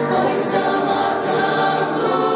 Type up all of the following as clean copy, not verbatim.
Pois ama tanto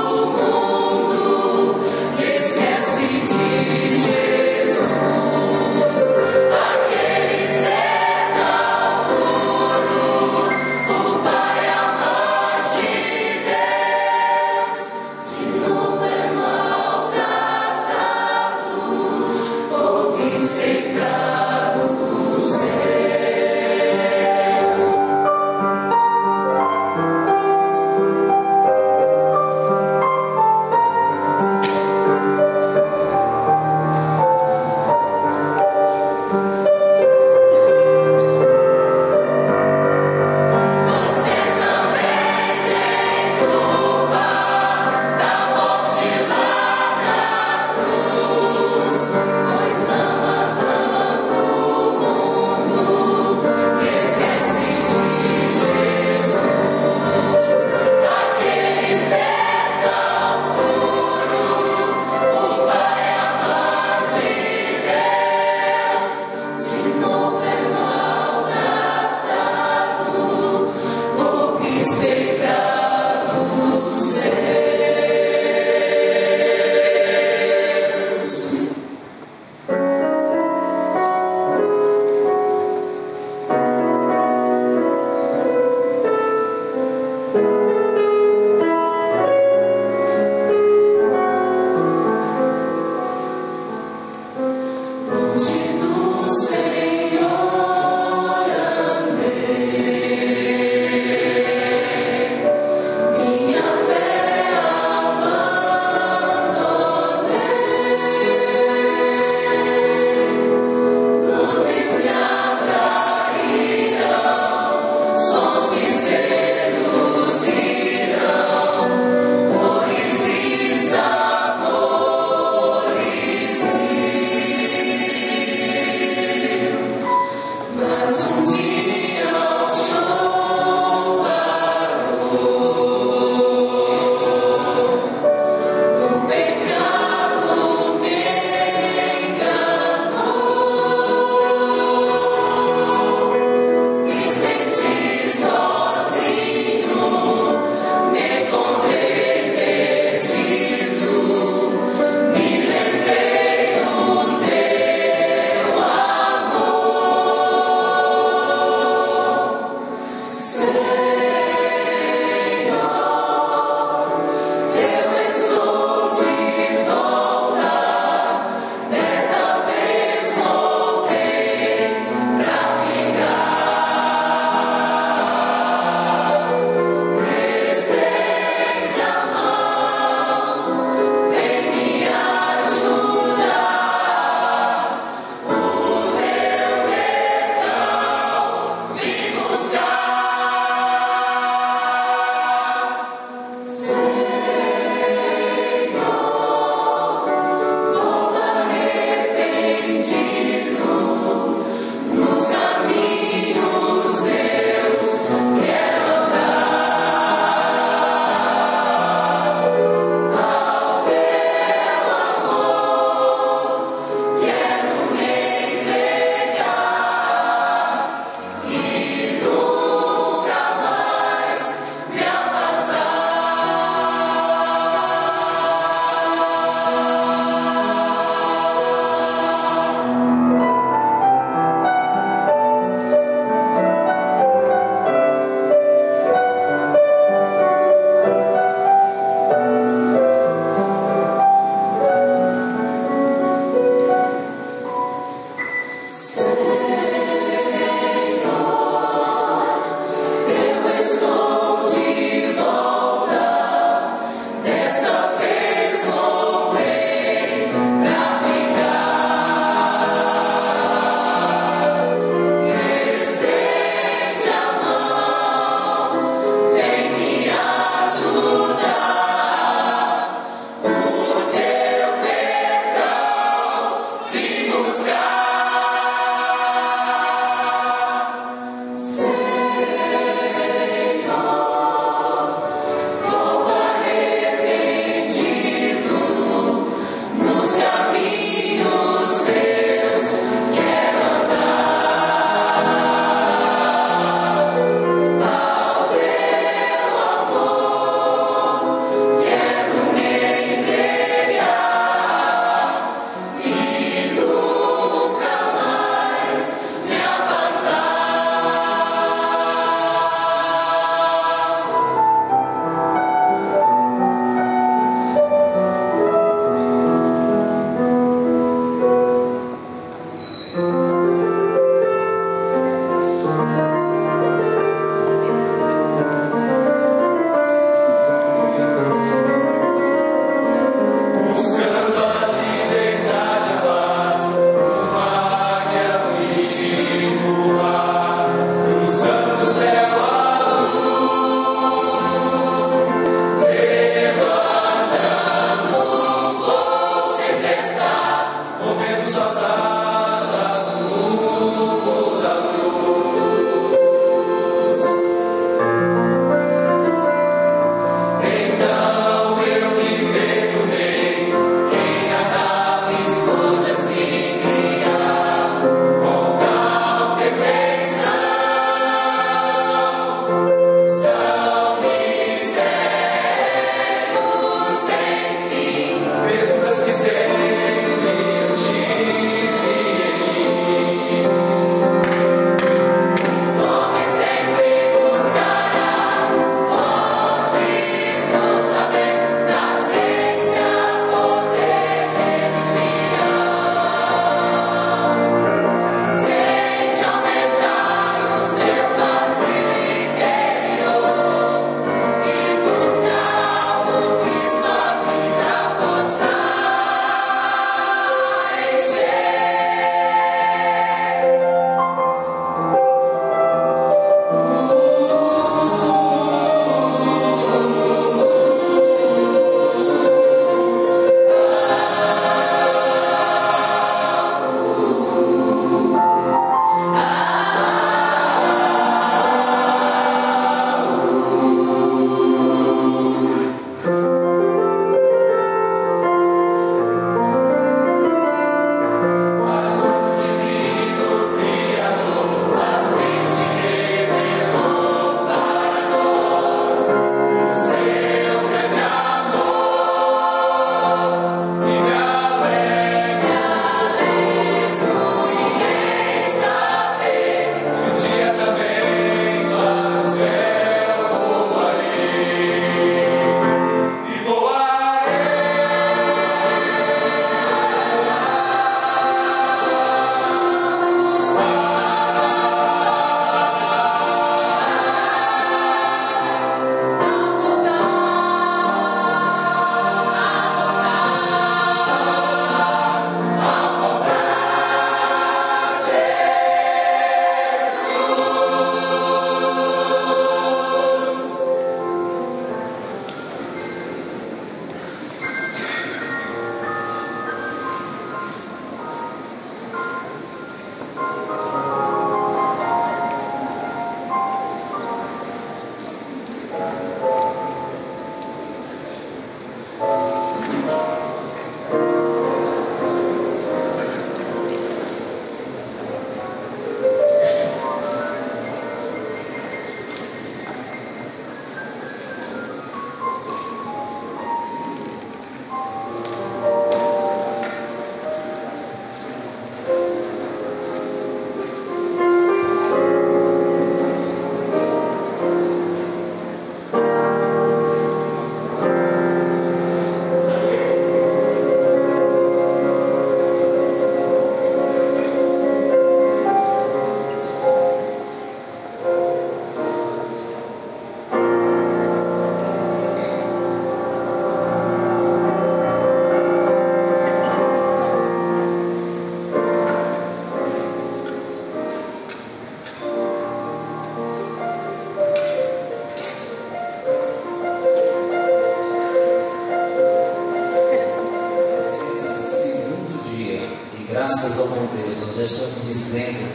estamos dizendo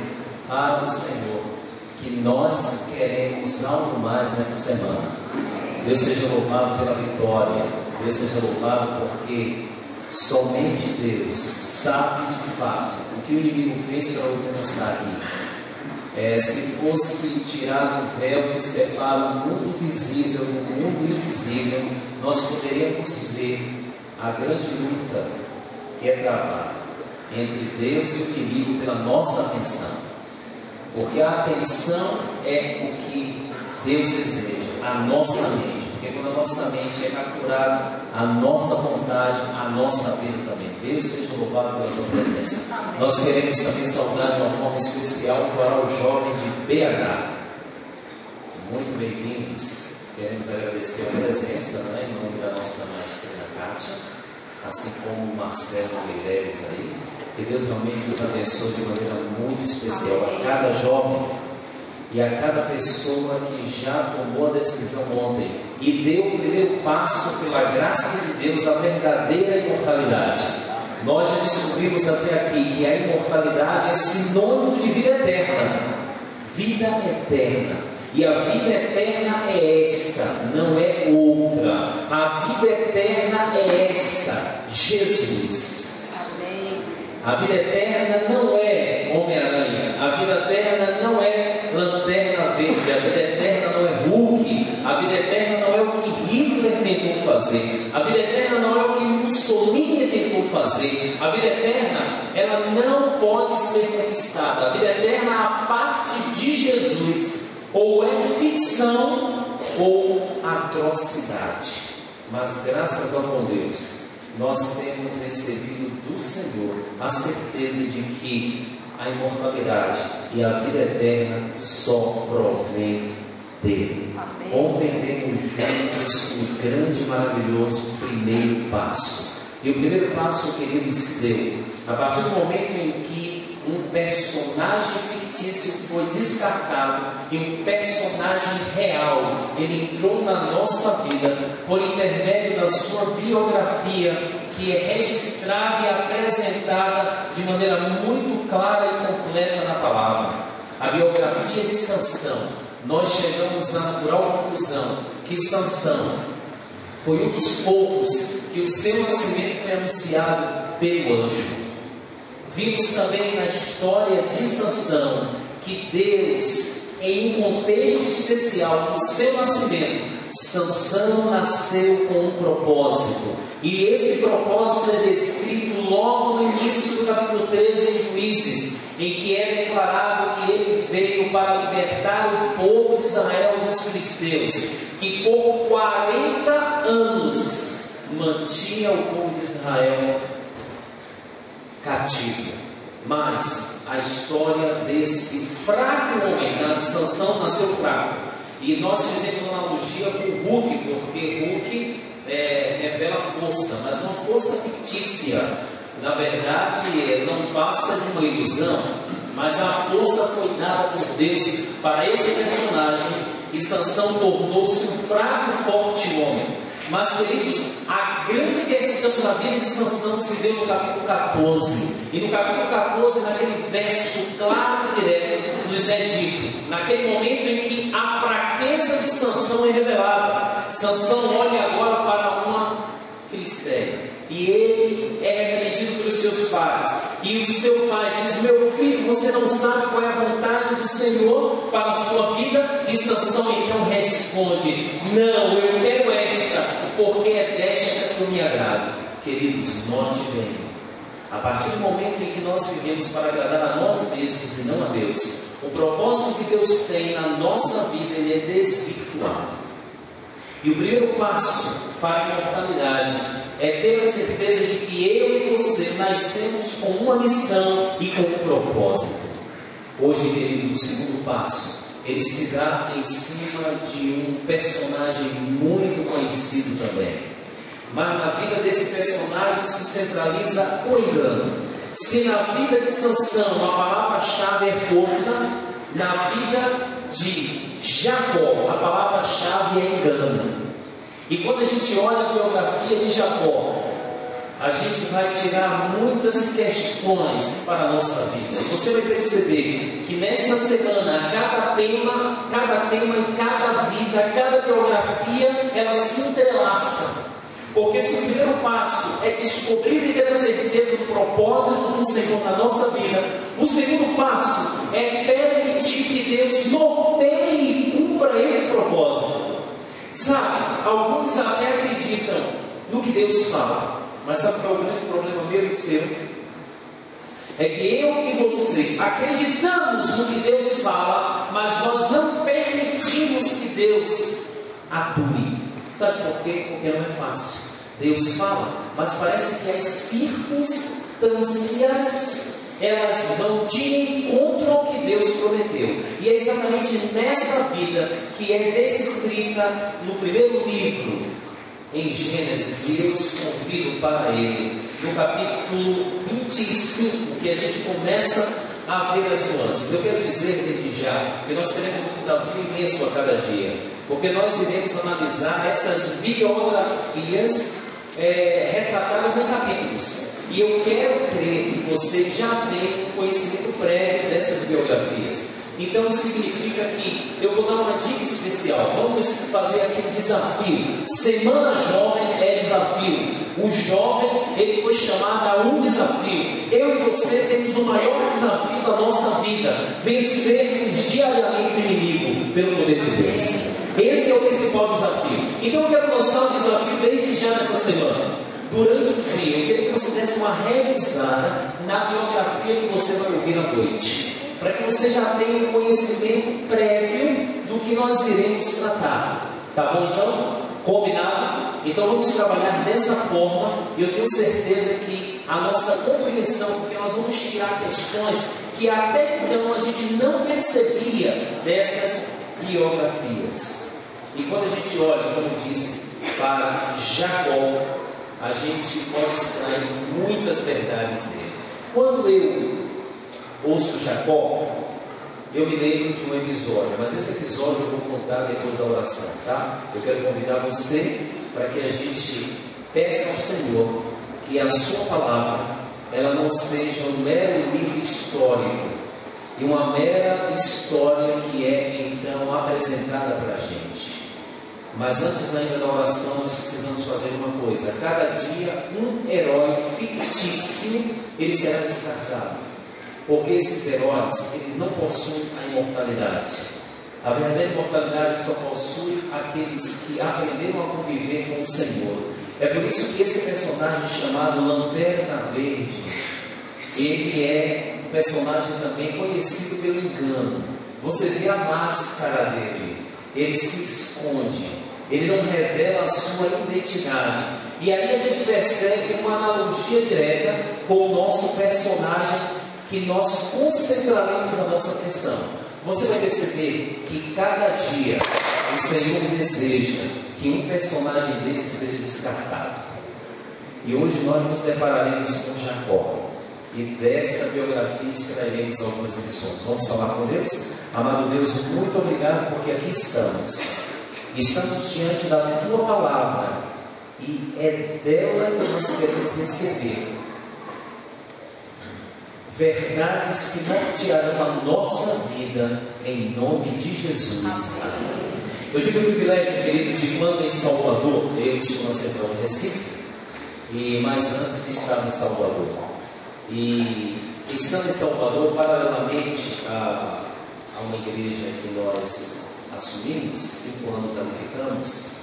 para o Senhor que nós queremos algo mais nessa semana. Deus seja louvado pela vitória. Deus seja louvado porque somente Deus sabe de fato o que o inimigo fez para você não estar aqui. Se fosse tirado o véu que separa o mundo visível do mundo invisível, nós poderíamos ver a grande luta que é travada entre Deus e o inimigo pela nossa atenção. Porque a atenção é o que Deus deseja, a nossa mente. Porque quando a nossa mente é capturada, a nossa vontade, a nossa vida também. Deus seja louvado pela sua presença. Nós queremos também saudar de uma forma especial o coral jovem de BH. Muito bem-vindos. Queremos agradecer a presença, em nome da nossa maestrina Kátia, assim como o Marcelo Meireles aí. Que Deus realmente os abençoe de maneira muito especial a cada jovem e a cada pessoa que já tomou a decisão ontem e deu o primeiro passo pela graça de Deus, a verdadeira imortalidade. Nós já descobrimos até aqui que a imortalidade é sinônimo de vida eterna. Vida eterna. E a vida eterna é esta, não é outra. A vida eterna é esta, Jesus. Amém. A vida eterna não é Homem-Aranha. A vida eterna não é Lanterna Verde. A vida eterna não é Hulk. A vida eterna não é o que Hitler tentou fazer. A vida eterna não é o que Mussolini tentou fazer. A vida eterna, ela não pode ser conquistada. A vida eterna, a parte de Jesus, ou é ficção ou atrocidade. Mas graças ao bom Deus, nós temos recebido do Senhor a certeza de que a imortalidade e a vida eterna só provém dele. Amém. Ontem demos juntos o grande e maravilhoso primeiro passo. E o primeiro passo, querido, se deu a partir do momento em que um personagem fictício foi descartado e um personagem real, ele entrou na nossa vida por intermédio da sua biografia, que é registrada e apresentada de maneira muito clara e completa na palavra. A biografia de Sansão. Nós chegamos à natural conclusão que Sansão foi um dos poucos que o seu nascimento foi anunciado pelo anjo. Vimos também na história de Sansão que Deus, em um contexto especial do seu nascimento, Sansão nasceu com um propósito. E esse propósito é descrito logo no início do capítulo 13 em Juízes, em que é declarado que ele veio para libertar o povo de Israel dos filisteus, que por 40 anos mantinha o povo de Israel cativo. Mas a história desse fraco homem, Sansão nasceu fraco, e nós fizemos uma analogia com o Hulk, porque Hulk revela força, mas uma força fictícia. Na verdade, não passa de uma ilusão, mas a força foi dada por Deus para esse personagem, e Sansão tornou-se um fraco, forte homem. Mas, queridos, a grande questão na vida de Sansão se deu no capítulo 14. E no capítulo 14, naquele verso claro e direto, nos é dito, naquele momento em que a fraqueza de Sansão é revelada, Sansão olha agora para uma filisteia, e ele é repreendido pelos seus pais. E o seu pai diz: meu filho, você não sabe qual é a vontade do Senhor para a sua vida? E Sansão então responde: não, eu quero esta, porque é desta que eu me agrado. Queridos, note bem, a partir do momento em que nós vivemos para agradar a nós mesmos e não a Deus, o propósito que Deus tem na nossa vida, ele é desvirtuado. E o primeiro passo para a imortalidade é ter a certeza de que eu e você nascemos com uma missão e com um propósito. Hoje, querido, o segundo passo, ele se dá em cima de um personagem muito conhecido também. Mas na vida desse personagem se centraliza o engano. Se na vida de Sansão a palavra-chave é força, na vida de Jacó a palavra-chave é engano. E quando a gente olha a biografia de Jacó, a gente vai tirar muitas questões para a nossa vida. Você vai perceber que nesta semana, cada tema e cada vida, cada biografia, ela se entrelaça. Porque se o primeiro passo é descobrir e ter a certeza do propósito do Senhor na nossa vida, o segundo passo é permitir que Deus norteie e cumpra esse propósito. Sabe, alguns até acreditam no que Deus fala, mas sabe qual é o grande problema meu e seu? É que eu e você acreditamos no que Deus fala, mas nós não permitimos que Deus atue. Sabe por quê? Porque não é fácil. Deus fala, mas parece que as circunstâncias, elas vão de encontro ao que Deus prometeu. E é exatamente nessa vida que é descrita no primeiro livro, em Gênesis, e eu os convido para ele, no capítulo 25, que a gente começa a ver as nuances. Eu quero dizer desde já que nós teremos um desafio imenso a cada dia, porque nós iremos analisar essas biografias retratadas em capítulos. E eu quero crer que você já tem um conhecimento prévio dessas biografias. Então significa que eu vou dar uma dica especial. Vamos fazer aqui um desafio. Semana Jovem é desafio. O jovem, ele foi chamado a um desafio. Eu e você temos o maior desafio da nossa vida: vencermos diariamente o inimigo pelo poder de Deus. Esse é o principal desafio. Então eu quero lançar um desafio desde já nessa semana. Durante o dia, eu queria que você desse uma revisada na biografia que você vai ouvir à noite, para que você já tenha um conhecimento prévio do que nós iremos tratar. Tá bom então? Combinado? Então vamos trabalhar dessa forma, e eu tenho certeza que a nossa compreensão, porque nós vamos tirar questões que até então a gente não percebia dessas biografias. E quando a gente olha, como disse, para Jacó, a gente pode extrair muitas verdades dele. Quando eu ouço Jacó, eu me lembro de um episódio, mas esse episódio eu vou contar depois da oração, tá? Eu quero convidar você para que a gente peça ao Senhor que a sua palavra, ela não seja um mero livro histórico e uma mera história que é então apresentada para a gente. Mas antes ainda da oração, nós precisamos fazer uma coisa: a cada dia um herói fictício ele será descartado, porque esses heróis, eles não possuem a imortalidade. A verdadeira imortalidade só possui aqueles que aprenderam a conviver com o Senhor. É por isso que esse personagem chamado Lanterna Verde, ele é um personagem também conhecido pelo engano. Você vê a máscara dele, ele se esconde, ele não revela a sua identidade. E aí a gente percebe uma analogia direta com o nosso personagem, que nós concentraremos a nossa atenção. Você vai perceber que cada dia o Senhor deseja que um personagem desse seja descartado. E hoje nós nos depararemos com Jacó, e dessa biografia extrairemos algumas lições. Vamos falar com Deus? Amado Deus, muito obrigado, porque aqui estamos diante da Tua Palavra, e é dela que nós queremos receber verdades que nortearão a nossa vida, em nome de Jesus. Amém. Eu tive o privilégio, querido, de quando em Salvador, eu estou na Central de Recife, mas antes estava em Salvador. E estando em Salvador, paralelamente a uma igreja que nós assumimos, 5 anos ali ficamos,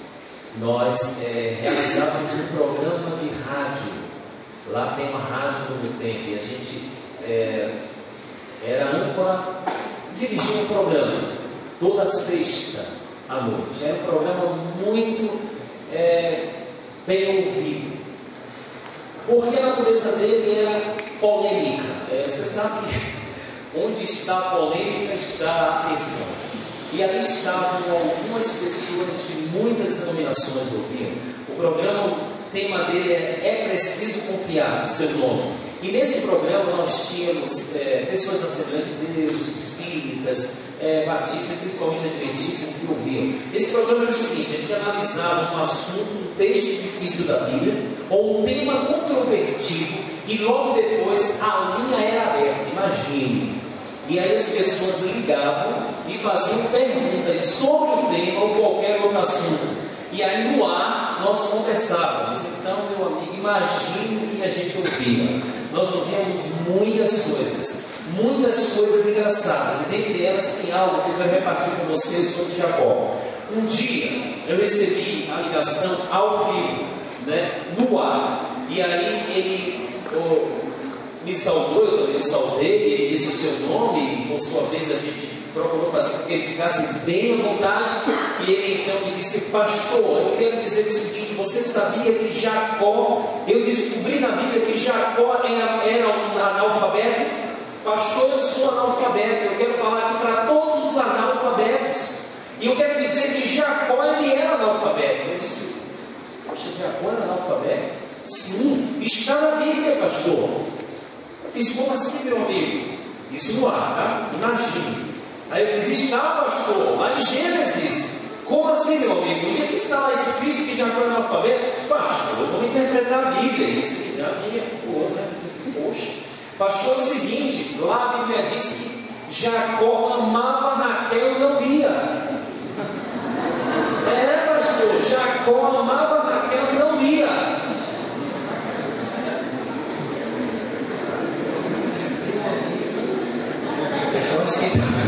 nós realizávamos um programa de rádio. Lá tem uma rádio no tempo, e a gente era âncora, dirigia um programa toda sexta à noite. Era um programa muito bem ouvido, porque a natureza dele era polêmica. Você sabe que onde está a polêmica está a atenção. E ali estavam algumas pessoas de muitas denominações ouvindo. O programa, o tema dele é Preciso Confiar, o seu nome. E nesse programa nós tínhamos pessoas da Assembleia de Deus, espíritas, batistas, principalmente adventistas, que ouviam. Esse programa era o seguinte: a gente analisava um assunto, um texto difícil da Bíblia, ou um tema controvertido, e logo depois a linha era aberta, imagine. E aí as pessoas ligavam e faziam perguntas sobre o tema ou qualquer outro assunto. E aí no ar nós conversávamos. Então, meu amigo, imagine o que a gente ouvia. Nós ouvíamos muitas coisas engraçadas. E dentre elas tem algo que eu vou repartir com vocês sobre Jacó. Um dia eu recebi a ligação ao vivo, no ar. E aí ele me saudou, eu também saudei, ele disse o seu nome, e por sua vez a gente procurou fazer com que ele ficasse bem à vontade, e ele então me disse: pastor, eu quero dizer o seguinte, você sabia que Jacó, eu descobri na Bíblia que Jacó era um analfabeto? Pastor, eu sou analfabeto, eu quero falar aqui para todos os analfabetos, e eu quero dizer que Jacó, ele era analfabeto. Eu disse: poxa, Jacó era analfabeto? Sim, está na Bíblia, pastor. Eu disse: como assim, meu amigo? Isso no ar, tá? Imagine. Aí eu disse: está, pastor, lá em Gênesis. Como assim, meu amigo? Onde é que está lá escrito que Jacó era analfabeto? Pastor, eu vou interpretar a Bíblia. Isso aqui a minha cor, né? Eu disse: poxa, pastor, é o seguinte, lá a Bíblia diz que Jacó amava Raquel e não lia. Pastor, Jacó amava Raquel e não lia.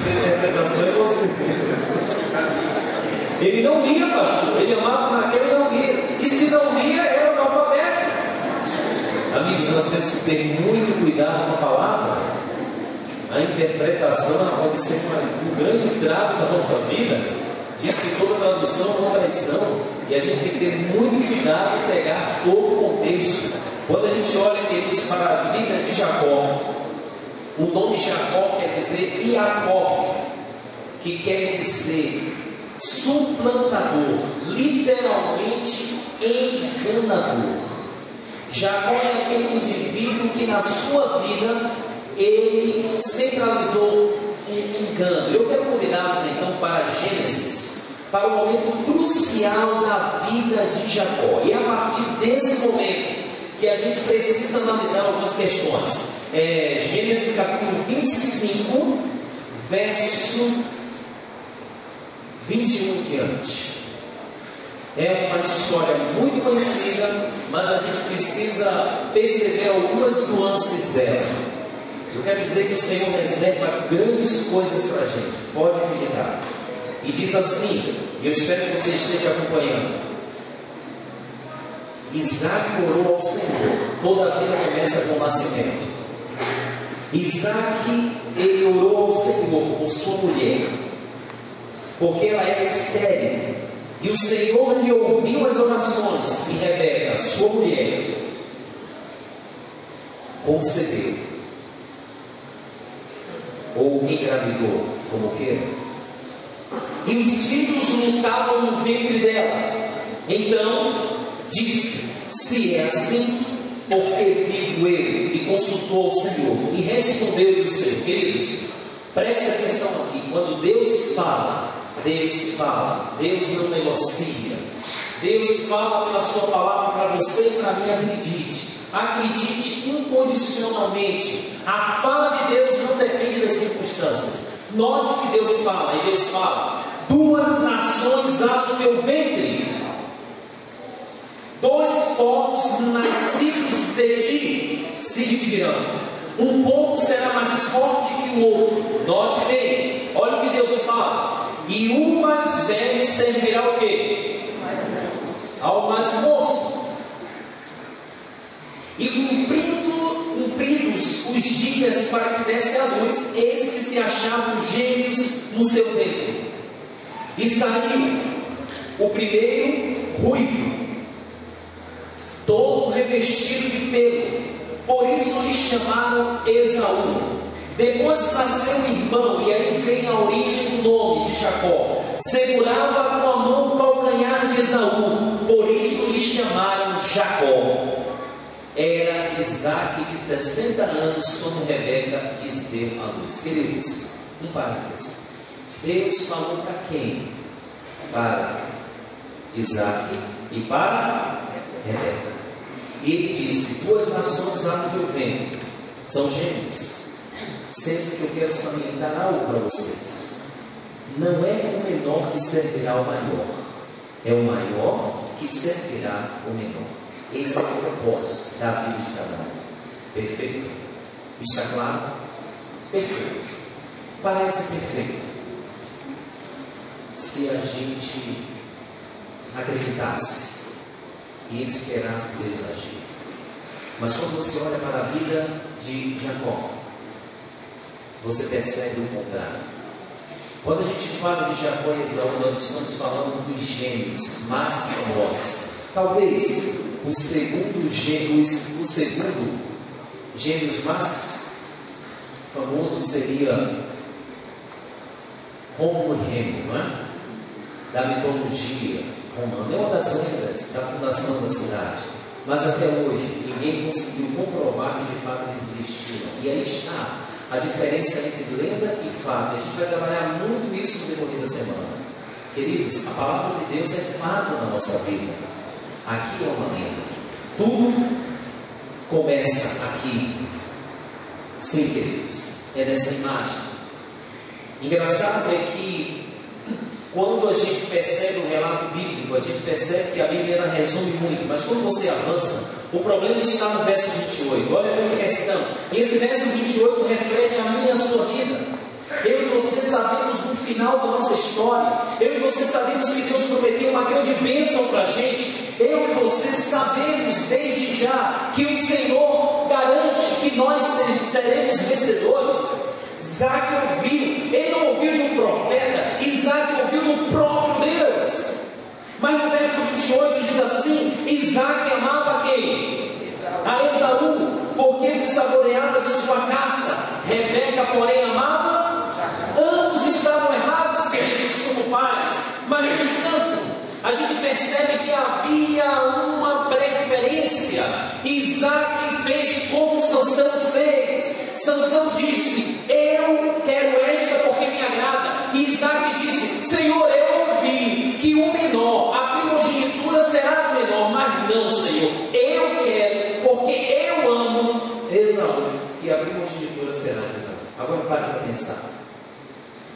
Interpretação é você. Ele não lia, pastor. Ele amava Raquel e não lia. E se não lia, era analfabeto. Amigos, nós temos que ter muito cuidado com a palavra. A interpretação pode ser um grande trave da nossa vida. Diz que toda tradução é uma traição. E a gente tem que ter muito cuidado em pegar todo o contexto. Quando a gente olha, queridos, para a vida de Jacó, o nome Jacó quer dizer Iacov, que quer dizer suplantador, literalmente enganador. Jacó é aquele indivíduo que na sua vida ele centralizou um engano. Eu quero convidá-los então para Gênesis, para o momento crucial da vida de Jacó. E é a partir desse momento que a gente precisa analisar algumas questões. Gênesis capítulo 25, verso 21 em diante. É uma história muito conhecida, mas a gente precisa perceber algumas nuances dela. Eu quero dizer que o Senhor reserva grandes coisas para a gente. Pode acreditar. E diz assim, eu espero que você esteja acompanhando. Isaac orou ao Senhor. Toda a vida começa com o nascimento. Isaac, ele orou ao Senhor por sua mulher, porque ela era estéril. E o Senhor lhe ouviu as orações, e Rebeca, sua mulher, concedeu, ou engravidou, como queira. E os filhos lutavam no ventre dela. Então disse: se é assim, porque vivo eu? E consultou ao Senhor, e respondeu-lhe o Senhor. Queridos, preste atenção aqui. Quando Deus fala, Deus não negocia. Deus fala pela sua palavra para você e para mim. Acredite incondicionalmente. A fala de Deus não depende das circunstâncias. Note que Deus fala, e Deus fala: duas nações há no teu ventre, dois povos nascidos de ti se dividirão. Um povo será mais forte que o outro. Note bem, olha o que Deus fala. E o mais velho servirá o quê? Ao mais moço. E cumpridos os dias para que desse a luz, eis que se achavam gêmeos no seu ventre. E saiu o primeiro ruivo, todo revestido de pelo, por isso lhe chamaram Esaú. Depois nasceu o irmão, e aí vem a origem do nome de Jacó. Segurava com a mão o calcanhar de Esaú, por isso lhe chamaram Jacó. Era Isaac de 60 anos quando Rebeca quis ter a luz. Queridos, um parênteses. Deus falou para quem? Para Isaac e para Rebeca. E ele disse: duas nações há no teu ventre, são gêmeos. Sendo que eu quero salientar algo para vocês. Não é o menor que servirá ao maior, é o maior que servirá o menor. Esse é o propósito da vida de cada um. Perfeito? Está claro? Perfeito. Parece perfeito se a gente acreditasse e esperasse Deus agir. Mas quando você olha para a vida de Jacó, você percebe o contrário. Quando a gente fala de Jacó e Esaú, nós estamos falando dos gêmeos mais famosos. Talvez o segundo gêmeos mais famoso seria Rômulo e Remo, não é? Da mitologia romana. É uma das lendas da fundação da cidade. Mas até hoje ninguém conseguiu comprovar que de fato existiram. E aí está a diferença entre lenda e fato. A gente vai trabalhar muito isso no decorrer da semana. Queridos, a palavra de Deus é fato na nossa vida. Aqui é uma lenda. Tudo começa aqui. Sim, queridos. É nessa imagem. Engraçado é que quando a gente percebe o relato bíblico, a gente percebe que a Bíblia ela resume muito, mas quando você avança, o problema está no verso 28. Olha a questão. E esse verso 28 reflete a minha e a sua vida. Eu e você sabemos no final da nossa história. Eu e você sabemos que Deus prometeu uma grande bênção para a gente. Eu e você sabemos desde já que o Senhor garante que nós seremos vencedores. Isaac ouviu, ele não ouviu de um profeta, Isaac ouviu do próprio Deus. Mas no verso 28 diz assim: Isaac amava quem? A Esaú, porque se saboreava de sua caça. Rebeca, porém, amava. Ambos estavam errados, queridos, como pais. Mas, no entanto, a gente percebe que havia uma preferência. Isaac fez como Sansão fez. Sansão disse: eu quero esta porque me agrada. E Isaac disse: Senhor, eu ouvi que o menor, a primogenitura será do menor. Mas não, Senhor, eu quero porque eu amo Esaú, e a primogenitura será de Esaú. Agora pare para pensar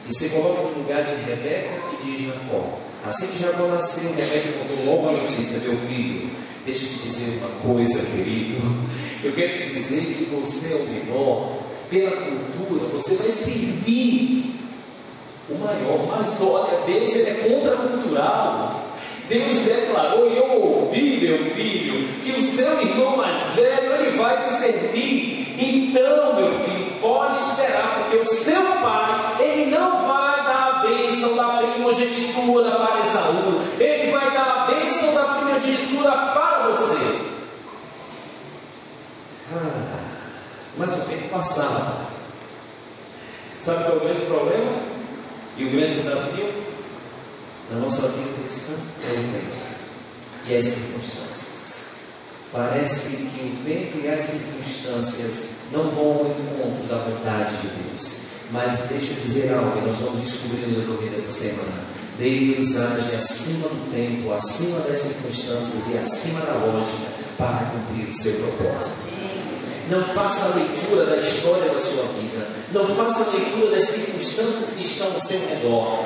e se coloca no lugar de Rebeca e de Jacó. Assim que Jacó nasceu, Rebeca contou logo a notícia: meu filho, deixa eu te dizer uma coisa, querido. Eu quero te dizer que você é o menor. Pela cultura, você vai servir o maior. Mas olha, Deus ele é contracultural. Deus declarou, e eu ouvi, meu filho, que o seu irmão mais velho, ele vai te servir. Então, meu filho, pode esperar, porque o seu pai, ele não vai dar a bênção da primogenitura para Esaú. Ele vai dar a bênção da primogenitura para você. Mas o tempo passava. Sabe qual é o grande problema? E o grande desafio? Na nossa vida cristã é o tempo e as circunstâncias. Parece que o tempo e as circunstâncias não vão ao encontro da vontade de Deus. Mas deixa eu dizer algo que nós vamos descobrir no decorrer dessa semana. Deus age acima do tempo, acima das circunstâncias e acima da lógica para cumprir o seu propósito. Não faça a leitura da história da sua vida. Não faça a leitura das circunstâncias que estão ao seu redor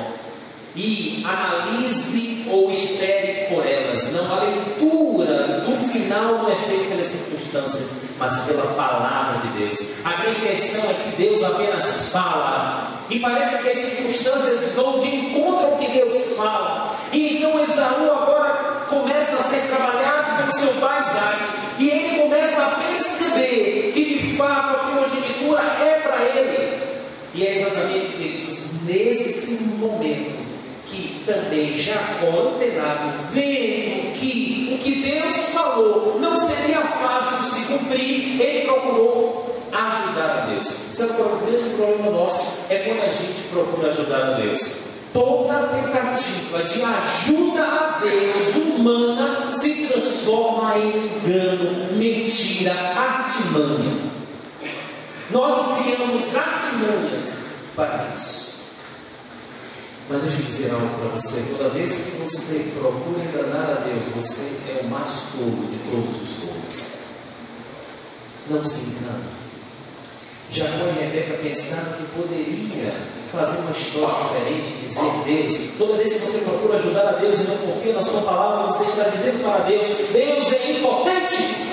e analise ou espere por elas. Não, a leitura do final não é feita pelas circunstâncias, mas pela palavra de Deus. A grande questão é que Deus apenas fala, e parece que as circunstâncias vão de encontro ao que Deus fala. E então Esaú agora começa a ser trabalhado pelo seu pai Isaac, e ele começa a perceber que de fato a primogenitura é para ele. E é exatamente, queridos, nesse momento que também Jacó, antenado, vendo que o que Deus falou não seria fácil de se cumprir, ele procurou ajudar a Deus. Sabe qual é o grande problema nosso? É quando a gente procura ajudar a Deus. Toda tentativa de ajuda a Deus humana se transforma em engano, mentira, artimanha. Nós criamos artimanhas para isso. Mas deixa eu dizer algo para você: toda vez que você procura enganar a Deus, você é o mais tolo de todos os tolos. Não se engane. Jacó e Rebeca pensaram que poderia fazer uma história diferente, dizer Deus. Toda vez que você procura ajudar a Deus e não confia na sua palavra, você está dizendo para Deus: Deus é impotente.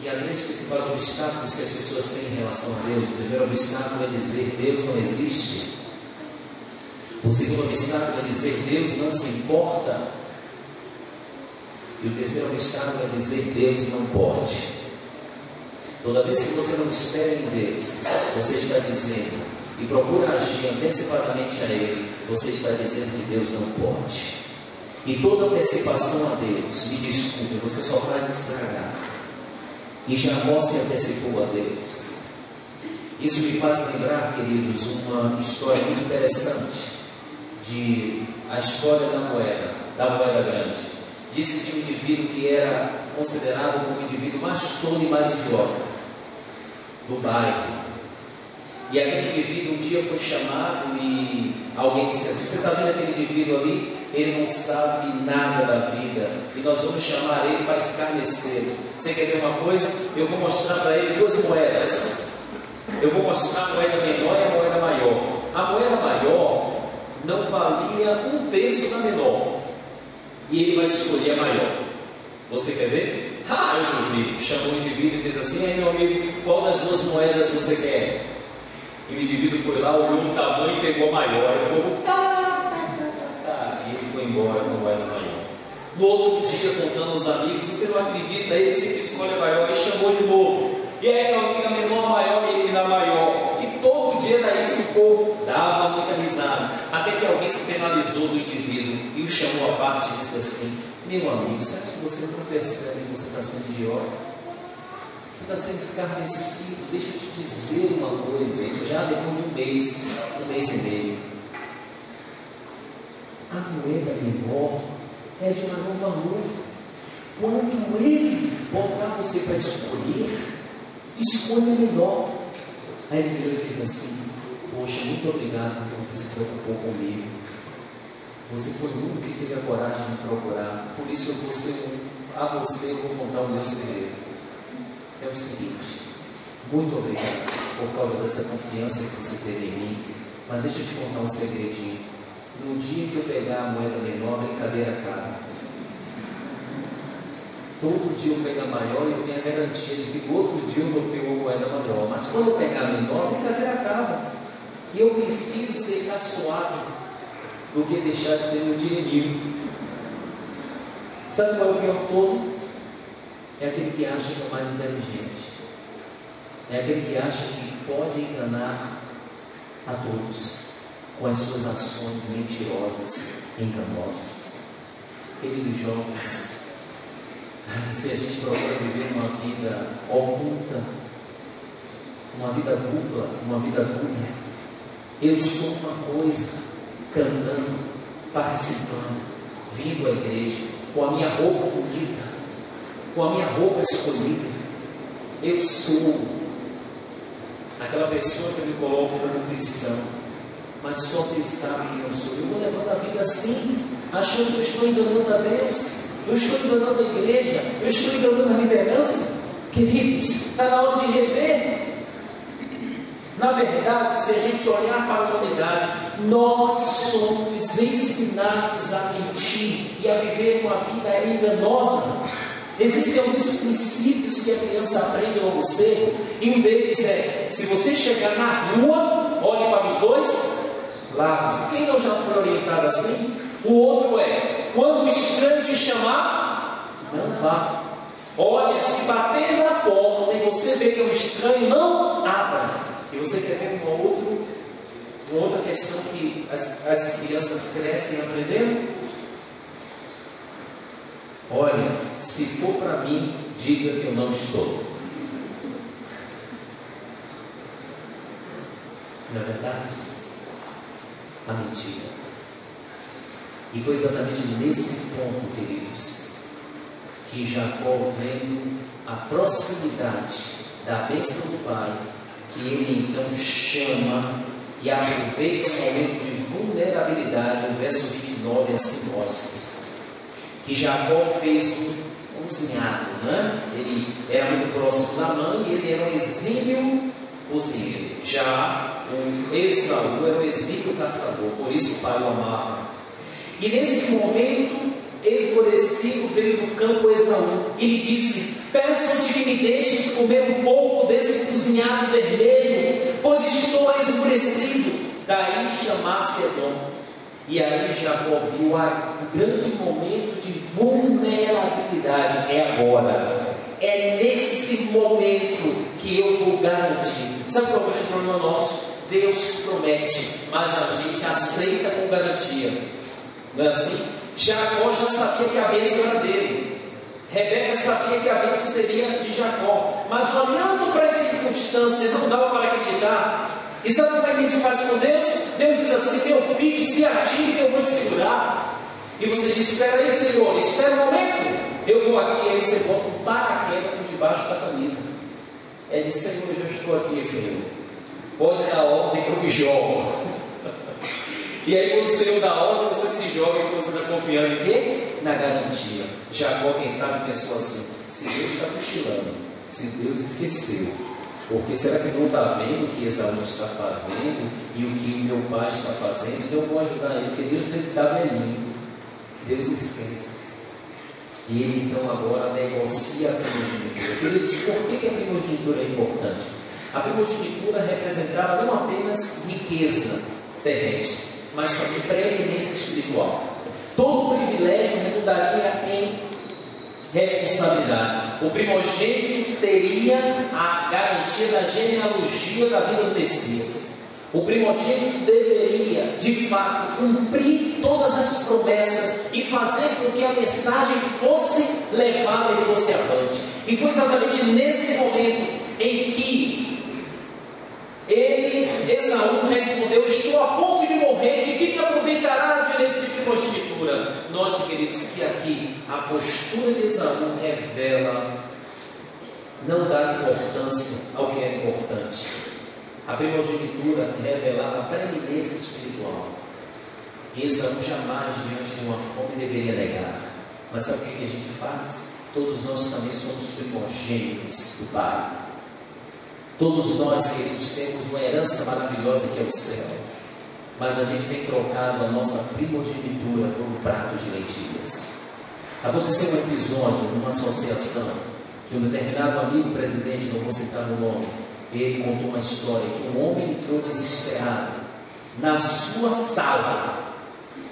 E há três principais obstáculos que as pessoas têm em relação a Deus. O primeiro obstáculo é dizer Deus não existe. O segundo obstáculo é dizer Deus não se importa. E o terceiro obstáculo é dizer Deus não pode. Toda vez que você não espera em Deus, você está dizendo e procura agir antecipadamente a Ele, você está dizendo que Deus não pode. E toda antecipação a Deus, me desculpe, você só faz estragar. E Jacó se antecipou a Deus. Isso me faz lembrar, queridos, uma história muito interessante de a história da moeda grande. Diz que tinha um indivíduo que era considerado como o indivíduo mais tolo e mais idiota do bairro. E aquele indivíduo um dia foi chamado e alguém disse assim: você está vendo aquele indivíduo ali? Ele não sabe nada da vida e nós vamos chamar ele para escarnecer. Você quer ver uma coisa? Eu vou mostrar para ele duas moedas. Eu vou mostrar a moeda menor e a moeda maior. A moeda maior não valia um terço da menor. E ele vai escolher a maior. Você quer ver? Eu duvido. Chamou o indivíduo e fez assim: aí meu amigo, qual das duas moedas você quer? E o indivíduo foi lá, olhou o tamanho e pegou a maior. E o povo, e ele foi embora com a moeda maior. No outro dia, contando aos amigos, você não acredita, ele sempre escolhe a maior, e chamou de novo. E aí meu amigo, a menor, a maior, e ele na maior. E todo dia daí esse povo dava muita risada. Até que alguém se penalizou do indivíduo e o chamou à parte e disse assim: meu amigo, será que você não percebe que você está sendo idiota? Você está sendo escarnecido. Deixa eu te dizer uma coisa, isso já depois de um mês e meio. A moeda menor é de maior valor. Quando ele botar você para escolher, escolha menor. Aí ele virou e fez assim: poxa, muito obrigado porque você se preocupou comigo. Você foi o único que teve a coragem de me procurar. Por isso a você eu vou contar o meu segredo. É o seguinte: muito obrigado por causa dessa confiança que você teve em mim. Mas deixa eu te contar um segredinho. No dia que eu pegar a moeda menor, a brincadeira acaba. Todo dia eu pego a maior e eu tenho a garantia de que no outro dia eu vou ter uma moeda maior. Mas quando eu pegar a menor, a brincadeira acaba. E eu prefiro ser caçoado do que deixar de ter meu dinheirinho. Sabe qual é o pior todo? É aquele que acha que é mais inteligente. É aquele que acha que pode enganar a todos com as suas ações mentirosas, enganosas. Queridos jovens, se a gente procura viver uma vida oculta, uma vida dupla, eu sou uma coisa, cantando, participando, vindo à igreja, com a minha roupa bonita, com a minha roupa escolhida. Eu sou aquela pessoa que eu me coloco como cristão, mas só Deus sabe quem eu sou. Eu vou levando a vida assim, achando que eu estou enganando a Deus, eu estou enganando a igreja, eu estou enganando a liderança. Queridos, está na hora de rever. Na verdade, se a gente olhar para a atualidade, nós somos ensinados a mentir e a viver uma vida enganosa. Existem alguns princípios que a criança aprende logo cedo, e um deles é: se você chegar na rua, olhe para os dois lados. Quem não já foi orientado assim? O outro é: quando o estranho te chamar, não vá. Olha, se bater na porta e você vê que é um estranho, não abra. E você quer ver uma outra questão que as crianças crescem aprendendo? Olha, se for para mim, diga que eu não estou. Não é verdade? A mentira. E foi exatamente nesse ponto, queridos, que Jacó, vendo a proximidade da bênção do Pai, que ele então chama e aproveita um momento de vulnerabilidade. O verso 29 assim mostra que Jacó fez um cozinhado, né? Ele era muito próximo da mãe e ele era um exímio cozinheiro. Já o Esaú era um exímio caçador, por isso o pai o amava. E nesse momento, esmorecido, veio do campo Esaú e lhe disse: peço-te que me deixes comer um pouco desse cozinhado vermelho, pois estou esmorecido. Daí chamar-se Edom. E aí Jacó viu um grande momento de vulnerabilidade. É agora, é nesse momento que eu vou garantir. Sabe qual é o grande problema nosso? Deus promete, mas a gente aceita com garantia. Não é assim? Jacó já sabia que a bênção era dele. Rebeca sabia que a bênção seria de Jacó. Mas olhando para as circunstâncias, não dava para acreditar. E sabe como é que a gente faz com Deus? Deus diz assim: meu filho, se atire, eu vou te segurar. E você diz: espera aí, Senhor, espera um momento, eu vou aqui. Aí você bota um paraquedas por debaixo da camisa. É de: Senhor, eu já estou aqui, Senhor, pode dar ordem que eu me jogo. E aí quando o Senhor dá ordem, você se joga e você está confiando em quê? Na garantia. Jacó, quem sabe, pensou assim: se Deus está cochilando, se Deus esqueceu, porque será que não está vendo o que Esaú está fazendo e o que meu pai está fazendo? Então eu vou ajudar ele, porque Deus deve estar velhinho. Deus esquece. E ele então agora negocia a primogenitura. Queridos, por que a primogenitura é importante? A primogenitura representava não apenas riqueza terrestre, mas também preeminência espiritual. Todo privilégio redundaria em responsabilidade. O primogênito teria a garantia da genealogia da vida do Messias. O primogênito deveria, de fato, cumprir todas as promessas e fazer com que a mensagem fosse levada e fosse avante. E foi exatamente nesse momento em que Esaú respondeu: estou a ponto de morrer, de que me aproveitará o direito de primogenitura? Note, queridos, que aqui a postura de Esaú revela não dar importância ao que é importante. A primogenitura revelava a preeminência espiritual. E Esaú jamais, diante de uma fome, deveria negar. Mas sabe o que a gente faz? Todos nós também somos primogênitos do Pai. Todos nós, queridos, temos uma herança maravilhosa que é o céu, mas a gente tem trocado a nossa primogenitura por um prato de lentilhas. Aconteceu um episódio numa associação que um determinado amigo presidente, não vou citar o nome, ele contou uma história que um homem entrou desesperado na sua sala,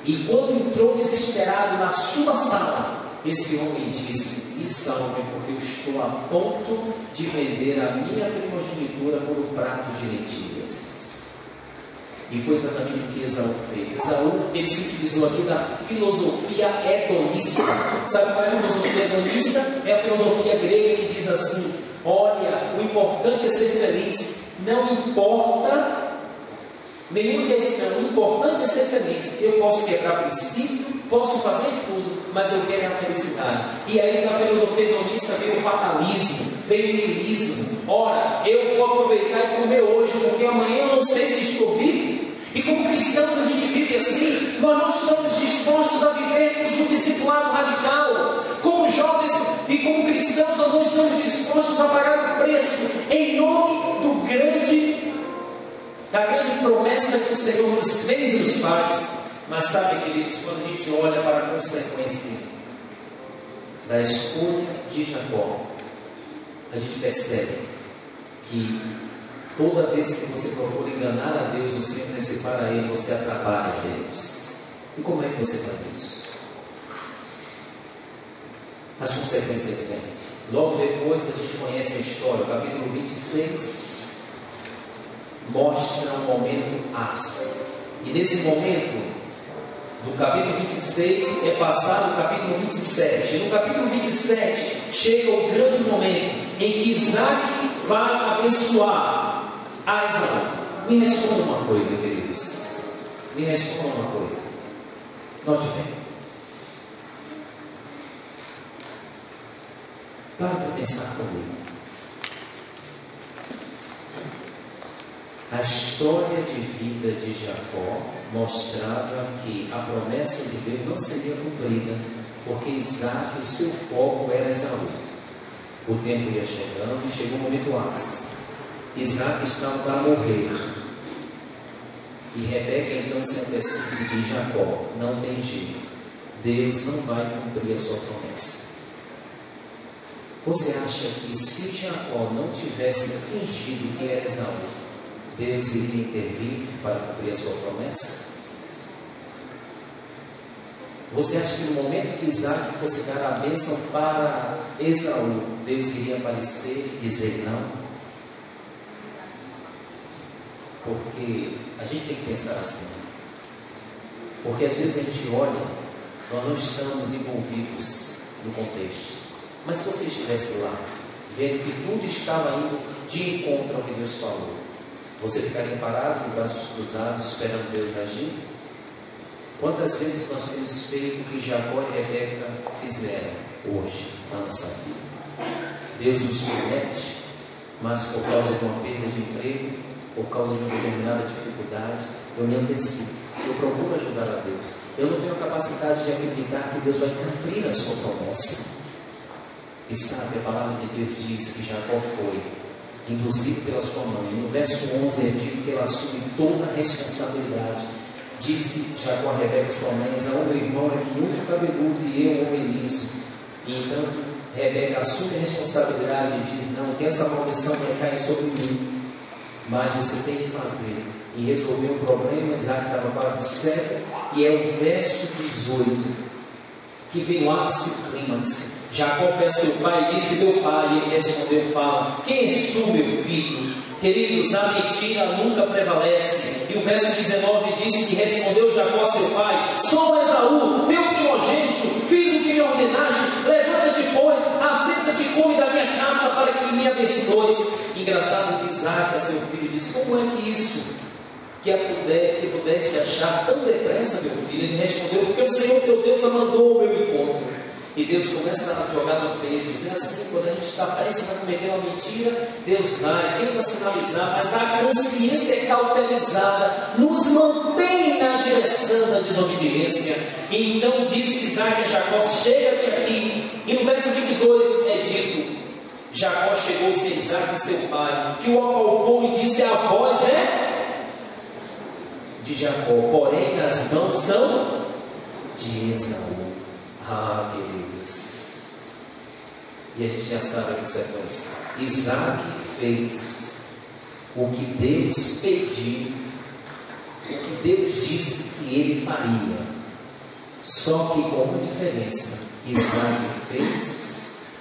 e quando entrou desesperado na sua sala, esse homem disse: me salve, porque eu estou a ponto de vender a minha primogenitura por um prato de lentilhas. E foi exatamente o que Esaú fez. Esaú, ele se utilizou aqui da filosofia hedonista. Sabe qual é a filosofia hedonista? É a filosofia grega que diz assim: olha, o importante é ser feliz, não importa nenhuma questão, o importante é ser feliz. Eu posso quebrar princípio, posso fazer tudo, mas eu quero a felicidade. E aí na filosofia hedonista veio o fatalismo, veio o niilismo. Ora, eu vou aproveitar e comer hoje, porque amanhã eu não sei se estou vivo. E como cristãos a gente vive assim, nós não estamos dispostos a vivermos um discipulado radical. Como jovens e como cristãos, nós não estamos dispostos a pagar o preço em nome da grande promessa que o Senhor nos fez e nos faz. Mas sabe, queridos, quando a gente olha para a consequência da escolha de Jacó, a gente percebe que toda vez que você procura enganar a Deus ou se antecipar a Ele, você atrapalha a Deus. E como é que você faz isso? As consequências vêm. Logo depois a gente conhece a história. O capítulo 26 mostra um momento ápice. E nesse momento, do capítulo 26 é passado o capítulo 27. E no capítulo 27 chega o grande momento em que Isaac vai abençoar a Esaú. Me responda uma coisa, queridos. Me responda uma coisa. Note bem. Para pensar comigo. A história de vida de Jacó mostrava que a promessa de Deus não seria cumprida, porque Isaac, o seu foco era Esaú. O tempo ia chegando e chegou o momento ápice. Isaac estava para morrer. E Rebeca então se antecipa e diz: Jacó, não tem jeito. Deus não vai cumprir a sua promessa. Você acha que se Jacó não tivesse fingido que era Esaú, Deus iria intervir para cumprir a sua promessa? Você acha que no momento que Isaac fosse dar a bênção para Esaú, Deus iria aparecer e dizer não? Porque a gente tem que pensar assim. Porque às vezes a gente olha, nós não estamos envolvidos no contexto. Mas se você estivesse lá, vendo que tudo estava indo de encontro ao que Deus falou, você ficaria parado, com braços cruzados, esperando Deus agir? Quantas vezes nós temos feito o que Jacó e Rebeca fizeram hoje na nossa vida? Deus nos promete, mas por causa de uma perda de emprego, por causa de uma determinada dificuldade, eu me antecipo, eu procuro ajudar a Deus. Eu não tenho a capacidade de acreditar que Deus vai cumprir a sua promessa. E sabe, a palavra de Deus diz que Jacó foi induzido pela sua mãe. No verso 11 é dito que ela assume toda a responsabilidade. Disse Jacó a Rebeca, sua mãe: Esaú, meu irmão, é muito cabeludo e eu homem liso. E então Rebeca assume a responsabilidade e diz: não, que essa maldição vai cair sobre mim, mas você tem que fazer. E resolver o problema. Isaac estava quase cego. E é o verso 18 que vem o ápice clímax. Jacó foi a seu pai e disse: meu pai. E ele respondeu: fala, quem és tu, meu filho? Queridos, a mentira nunca prevalece. E o verso 19 diz que respondeu Jacó a seu pai: sou Esaú, teu primogênito, fiz o que me ordenaste, levanta-te, pois, assenta-te e come da minha caça para que me abençoes. Engraçado que Isaac a seu filho disse: como é que isso que pudesse achar tão depressa, meu filho? Ele respondeu: porque o Senhor teu Deus a mandou ao meu encontro. E Deus começa a jogar no peito. É assim, quando a gente está prestes a cometer uma mentira, Deus vai, tenta sinalizar, mas a consciência cautelizada nos mantém na direção da desobediência. E então disse Isaac a Jacó: chega-te aqui. E no verso 22 é dito: Jacó chegou-se a Isaac, seu pai, que o apalpou e disse: a voz é de Jacó, porém as mãos são de Esaú. Ah, queridos, e a gente já sabe a consequência. Isaac fez o que Deus pediu, o que Deus disse que ele faria, só que com uma diferença: Isaac fez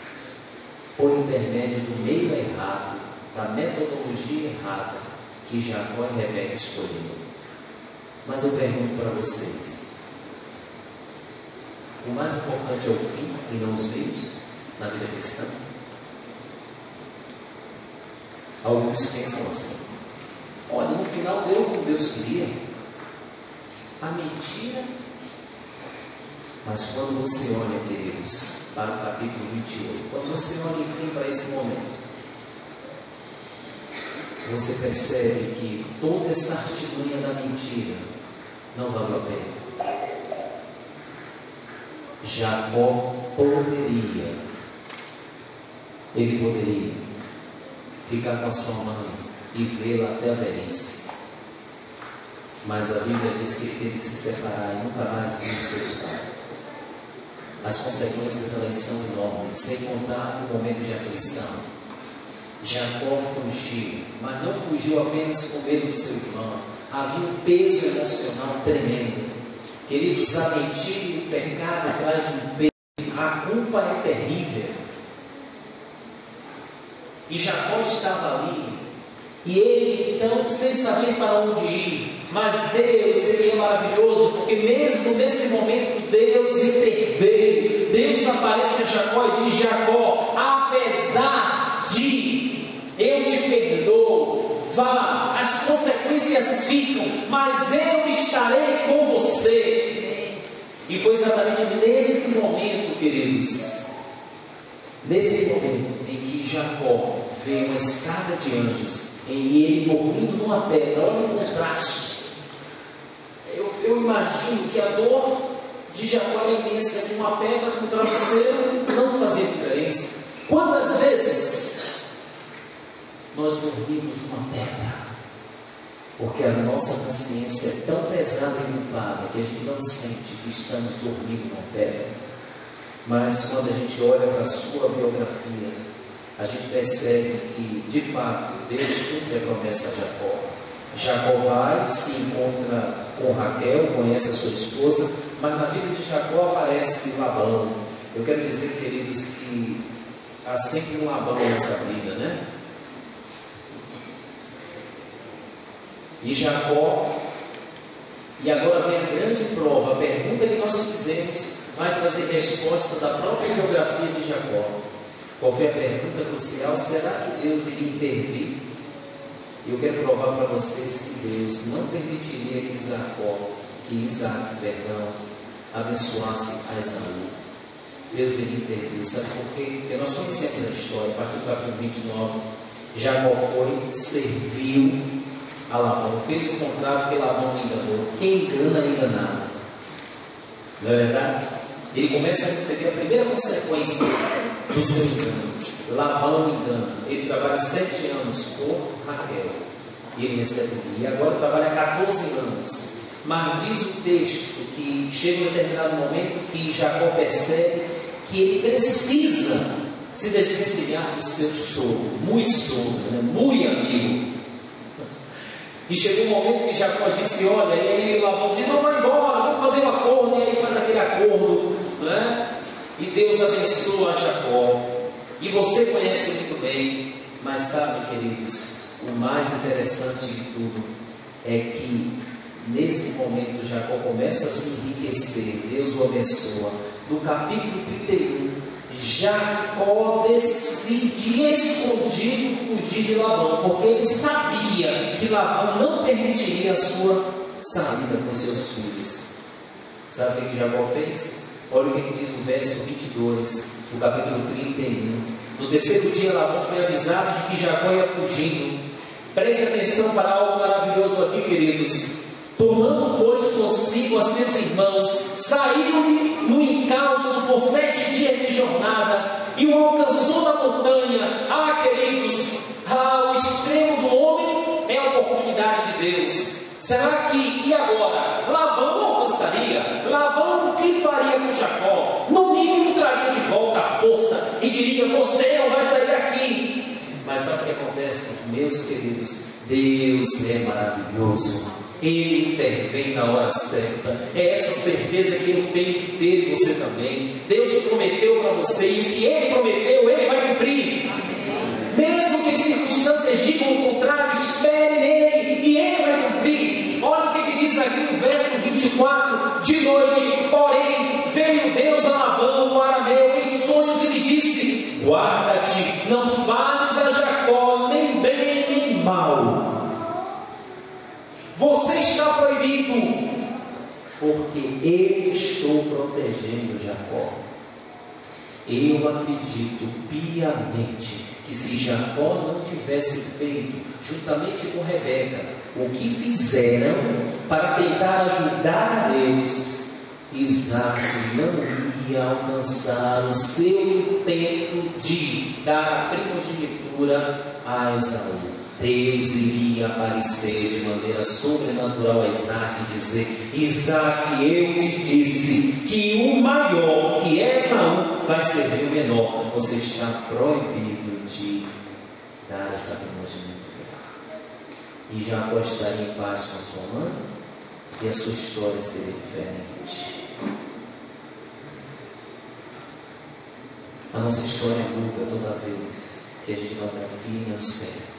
por intermédio do meio errado, da metodologia errada que Jacó e Rebeca escolheram. Mas eu pergunto para vocês: o mais importante é o fim e não os meios na vida cristã? Alguns pensam assim: olha, no final deu como Deus queria, a mentira. Mas quando você olha, queridos, para o capítulo 28, quando você olha enfim para esse momento, você percebe que toda essa artimanha da mentira não valeu a pena. Jacó ele poderia ficar com a sua mãe e vê-la até a velhice, mas a Bíblia diz que ele teve que se separar e nunca mais viu os seus pais. As consequências elas são enormes, sem contar o momento de aflição. Jacó fugiu, mas não fugiu apenas com medo do seu irmão, havia um peso emocional tremendo. Queridos, a mentira e o pecado traz um peso, a culpa é terrível. E Jacó estava ali, e ele então, sem saber para onde ir, mas Deus, ele é maravilhoso, porque mesmo nesse momento Deus interveio. Deus aparece a Jacó e diz: Jacó, apesar de eu te perdoo, vá, as consequências primícias ficam, mas eu estarei com você. E foi exatamente nesse momento, queridos, nesse momento em que Jacó veio uma escada de anjos, em ele dormindo numa pedra. Olha o contraste. Eu imagino que a dor de Jacó era imensa, que uma pedra com travesseiro não fazia diferença. Quantas vezes nós dormimos numa pedra, porque a nossa consciência é tão pesada e culpada que a gente não sente que estamos dormindo numa pedra. Mas quando a gente olha para a sua biografia, a gente percebe que, de fato, Deus cumpre a promessa a Jacó. Jacó vai, se encontra com Raquel, conhece a sua esposa, mas na vida de Jacó aparece Labão. Eu quero dizer, queridos, que há sempre um Labão nessa vida, né? E Jacó, e agora vem a grande prova, a pergunta que nós fizemos vai trazer resposta da própria biografia de Jacó. Qual foi a pergunta crucial? Será que Deus iria intervir? E eu quero provar para vocês que Deus não permitiria que Isaac, abençoasse a Esaú. Deus iria intervir. Sabe por quê? Porque nós conhecemos a história, a partir do capítulo 29. Jacó foi, serviu a Labão, fez o contrato que Labão enganou. Quem engana é enganado. Não é verdade? Ele começa a receber a primeira consequência do seu engano. Labão engana. Ele trabalha 7 anos por Raquel e ele recebe o dia. E agora trabalha 14 anos. Mas diz o texto que chega um determinado momento que Jacó percebe que ele precisa se desvencilhar do seu sogro, né? Muito amigo. E chegou um momento que Jacó disse: olha, e aí Labão diz: não, vai embora, vamos fazer um acordo. E aí faz aquele acordo, né? E Deus abençoa Jacó. E você conhece muito bem, mas sabe, queridos, o mais interessante de tudo é que nesse momento Jacó começa a se enriquecer, Deus o abençoa. No capítulo 31, Jacó decide escondido fugir de Labão, porque ele sabia que Labão não permitiria a sua saída com seus filhos. Sabe o que Jacó fez? Olha o que diz o verso 22 do capítulo 31. No terceiro dia Labão foi avisado de que Jacó ia fugindo. Preste atenção para algo maravilhoso aqui, queridos. Tomando, pois, consigo a seus irmãos, saiu-lhe no encalço por 7 dias de jornada e o alcançou na montanha. Queridos, o extremo do homem é a oportunidade de Deus. Será que, e agora? Labão não alcançaria? Labão o que faria com Jacó? No mínimo traria de volta a força e diria: você não vai sair daqui. Mas sabe o que acontece? Meus queridos, Deus é maravilhoso. Ele intervém na hora certa. É essa certeza que eu tenho que ter e você também. Deus prometeu para você, e o que Ele prometeu, Ele vai cumprir. Mesmo que as circunstâncias digam o contrário, espere nele e Ele vai cumprir. Olha o que diz aqui no verso 24: de noite, porém, veio Deus a Labão, o arameu, em sonhos, e lhe disse: guarda-te, não fales a Jacó nem bem nem mal. Você está proibido, porque eu estou protegendo Jacó. Eu acredito piamente que se Jacó não tivesse feito, juntamente com Rebeca, o que fizeram para tentar ajudar a Deus, Isaac não ia alcançar o seu intento de dar a primogenitura a Esaú. Deus iria aparecer de maneira sobrenatural a Isaac e dizer: Isaac, eu te disse que o maior, que é Esaú, vai servir o menor. Você está proibido de dar essa primogenitura. E Jacó estaria em paz com a sua mãe, e a sua história seria diferente. A nossa história muda toda vez que a gente vai para o fim e não espera.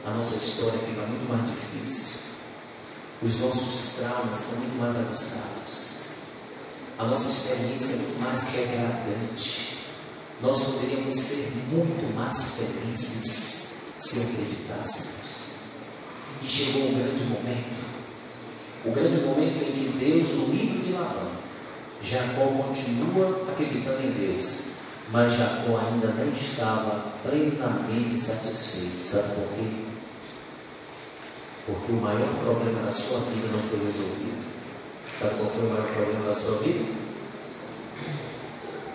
A nossa história fica muito mais difícil. Os nossos traumas são muito mais aguçados. A nossa experiência é muito mais quebrantante. Nós poderíamos ser muito mais felizes se acreditássemos. E chegou o grande momento. O grande momento em que Deus, no livro de Labão, Jacó continua acreditando em Deus, mas Jacó ainda não estava plenamente satisfeito. Sabe por quê? Porque o maior problema da sua vida não foi resolvido. Sabe qual foi o maior problema da sua vida?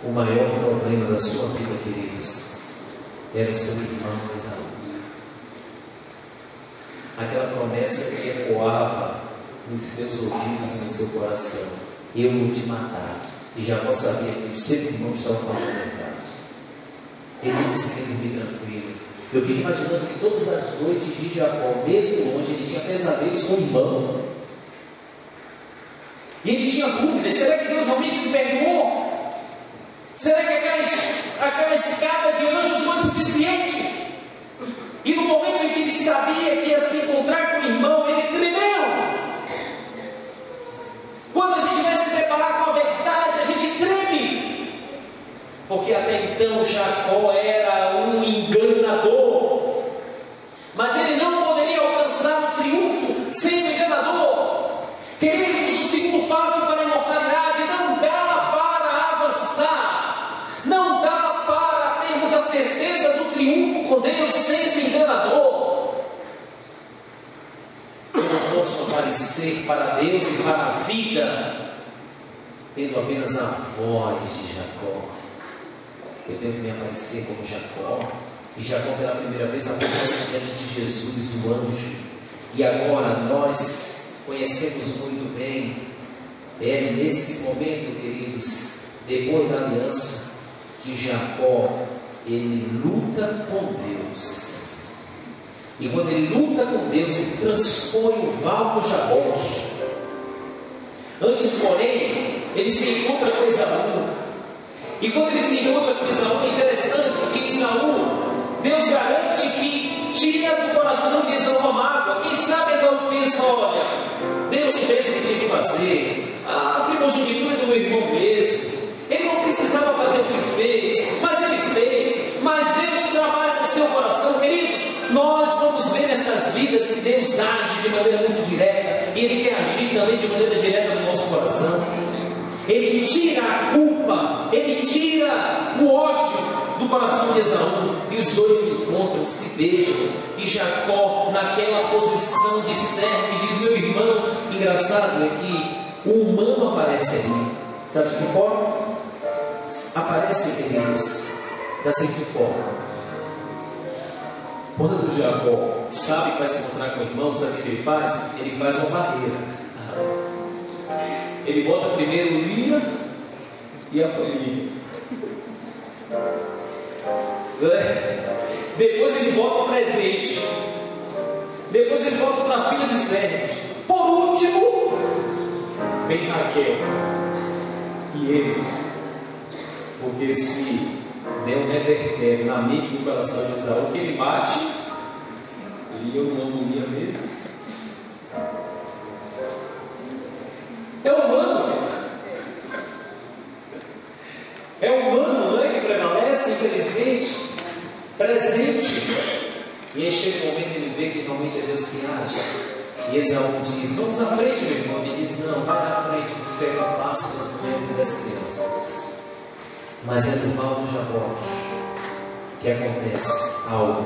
O maior problema da sua vida, queridos, era o seu irmão Esaú. Aquela promessa que ecoava nos seus ouvidos e no seu coração: eu vou te matar. E Jacó sabia que o seu irmão estava falando a verdade. Ele não conseguia dormir tranquilo. Eu fico imaginando que todas as noites de Jacó, mesmo longe, ele tinha pesadelos com o irmão. E ele tinha dúvidas: será que Deus realmente me perdoou? Será que aquela escada de anjos foi suficiente? E no momento em que ele sabia que ia se encontrar com o irmão, ele tremeu. Quando a gente vai se preparar com a verdade, a gente treme. Porque até então Jacó era um enganador. Mas ele não poderia alcançar o triunfo sendo enganador. Queridos, o segundo passo para a imortalidade: não dá para avançar. Não dá para termos a certeza do triunfo com Deus sendo enganador. Eu não posso aparecer para Deus e para a vida tendo apenas a voz de Jacó. Eu tenho que me aparecer como Jacó. E Jacó pela primeira vez aparece diante de Jesus, o anjo. E agora nós conhecemos muito bem. É nesse momento, queridos, depois da aliança, que Jacó, ele luta com Deus. E quando ele luta com Deus, ele transpõe o val do Jaboque. Antes, porém, ele se encontra com Esaú. E quando ele se encontra com Esaú, é interessante que Esaú, Deus garante que tira do coração de Esaú a mágoa. Quem sabe Esaú pensa: olha, Deus fez o que tinha que fazer. A primogenitura é do meu irmão mesmo. Ele não precisava fazer o que fez, mas ele fez. Mas Deus trabalha no seu coração, queridos. Nós vamos ver nessas vidas que Deus age de maneira muito direta, e Ele quer agir também de maneira direta no nosso coração. Ele tira a culpa, Ele tira o ódio do coração de Esaú, e os dois se encontram, se beijam, e Jacó, naquela posição de servo, diz: meu irmão. Engraçado é que o humano aparece ali. Sabe de que forma? Aparece, queridos, da seguinte forma: quando Jacó sabe que vai se encontrar com o irmão, sabe o que ele faz? Ele faz uma barreira. Ele bota primeiro o Lia e a folhinha. Depois ele bota o presente. Depois ele bota para a filha de servos. Por último, vem Raquel e ele. Porque se der um revertério na mente do coração de Esaú, que ele bate, Lia eu não amo Lia mesmo. É humano. É humano, não é, que prevalece, infelizmente. Presente. E aí chega o momento ele vê que realmente é Deus que age. E Esaú diz: vamos à frente, meu irmão. Ele diz: não, vai à frente, porque pega o passo das mulheres e das crianças. Mas é no val do Jaboque que acontece algo.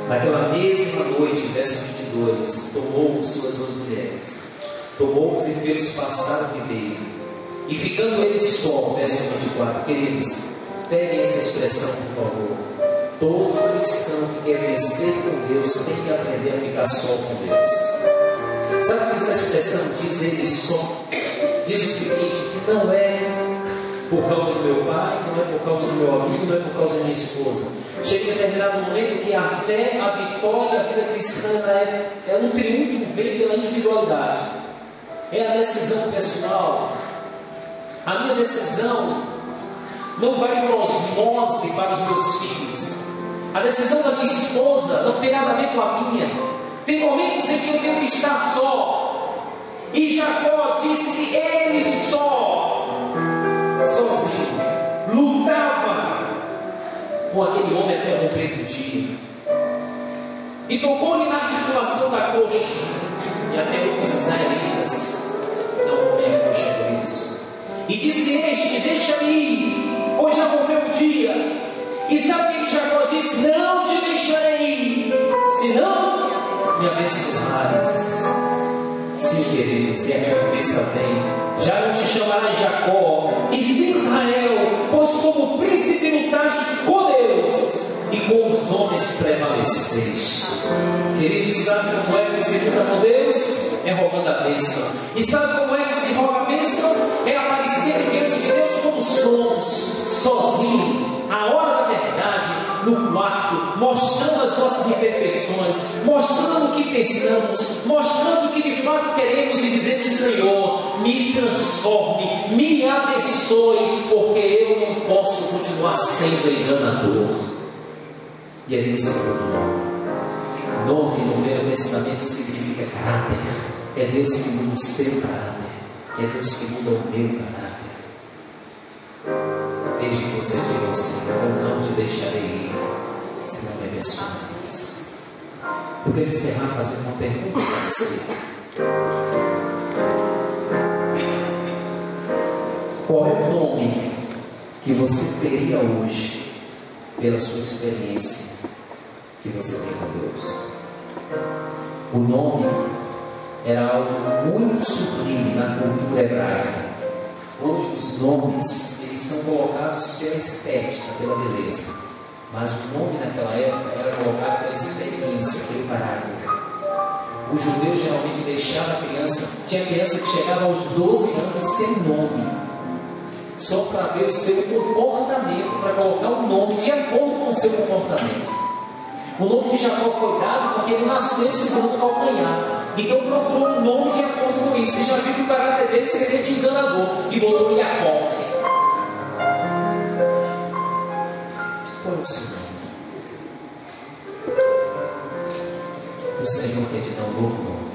Naquela mesma noite, verso 22, tomou suas duas mulheres, tomou-os e fez-os passar o ribeiro, e ficando ele só, verso 24, queridos, peguem essa expressão, por favor. Todo cristão que quer vencer com Deus tem que aprender a ficar só com Deus. Sabe o que essa expressão diz? Ele só diz o seguinte: que não é por causa do meu pai, não é por causa do meu amigo, não é por causa da minha esposa. Chega em determinado momento que a fé, a vitória, a vida cristã é um triunfo que vem pela individualidade. É a decisão pessoal. A minha decisão não vai por osmose para os meus filhos. A decisão da minha esposa não tem nada a ver com a minha. Tem momentos em que eu tenho que estar só. E Jacó disse que ele sozinho, lutava com aquele homem até romper o dia. e tocou-lhe na articulação da coxa, e até houve saídas. Não me angustia por isso. E disse este: deixa-me ir, pois já morreu o dia. E sabe o que Jacó disse? Não te deixarei, senão me abençoares. Sim, queridos, e a recompensa vem. Já não te chamarás Jacó, e sim Israel, pois como príncipe lutaste com Deus, e com os homens prevaleceste. Queridos, sabe como é que se luta com Deus? É roubando a bênção. E sabe como é que se rouba a bênção? É aparecer diante de Deus como somos, sozinho, a hora da verdade, no quarto, mostrando as nossas imperfeições, mostrando o que pensamos, mostrando o que de fato queremos e dizendo: Senhor, me transforme, me abençoe, porque eu não posso continuar sendo enganador. E é Deus que muda. Nome no Velho Testamento significa caráter. É Deus que muda o seu caráter. É Deus que muda o meu caráter. Desde que você diga ao Senhor: eu não te deixarei ir, se não me abençoares. Eu quero encerrar fazendo uma pergunta para você. Qual é o nome que você teria hoje pela sua experiência que você tem com Deus? O nome era algo muito sublime na cultura hebraica. Hoje os nomes, eles são colocados pela estética, pela beleza, mas o nome naquela época era colocado pela experiência, pelo caráter. O judeu geralmente deixava a criança, tinha criança que chegava aos 12 anos sem nome, só para ver o seu comportamento, para colocar um nome de acordo com o seu comportamento. O nome de Jacó foi dado porque ele nasceu segurando o calcanhar. Então procurou um nome de acordo com isso. Você já viu que o caráter dele seria de enganador, e botou Jacó. Qual é o seu nome? O Senhor quer te dar um novo nome.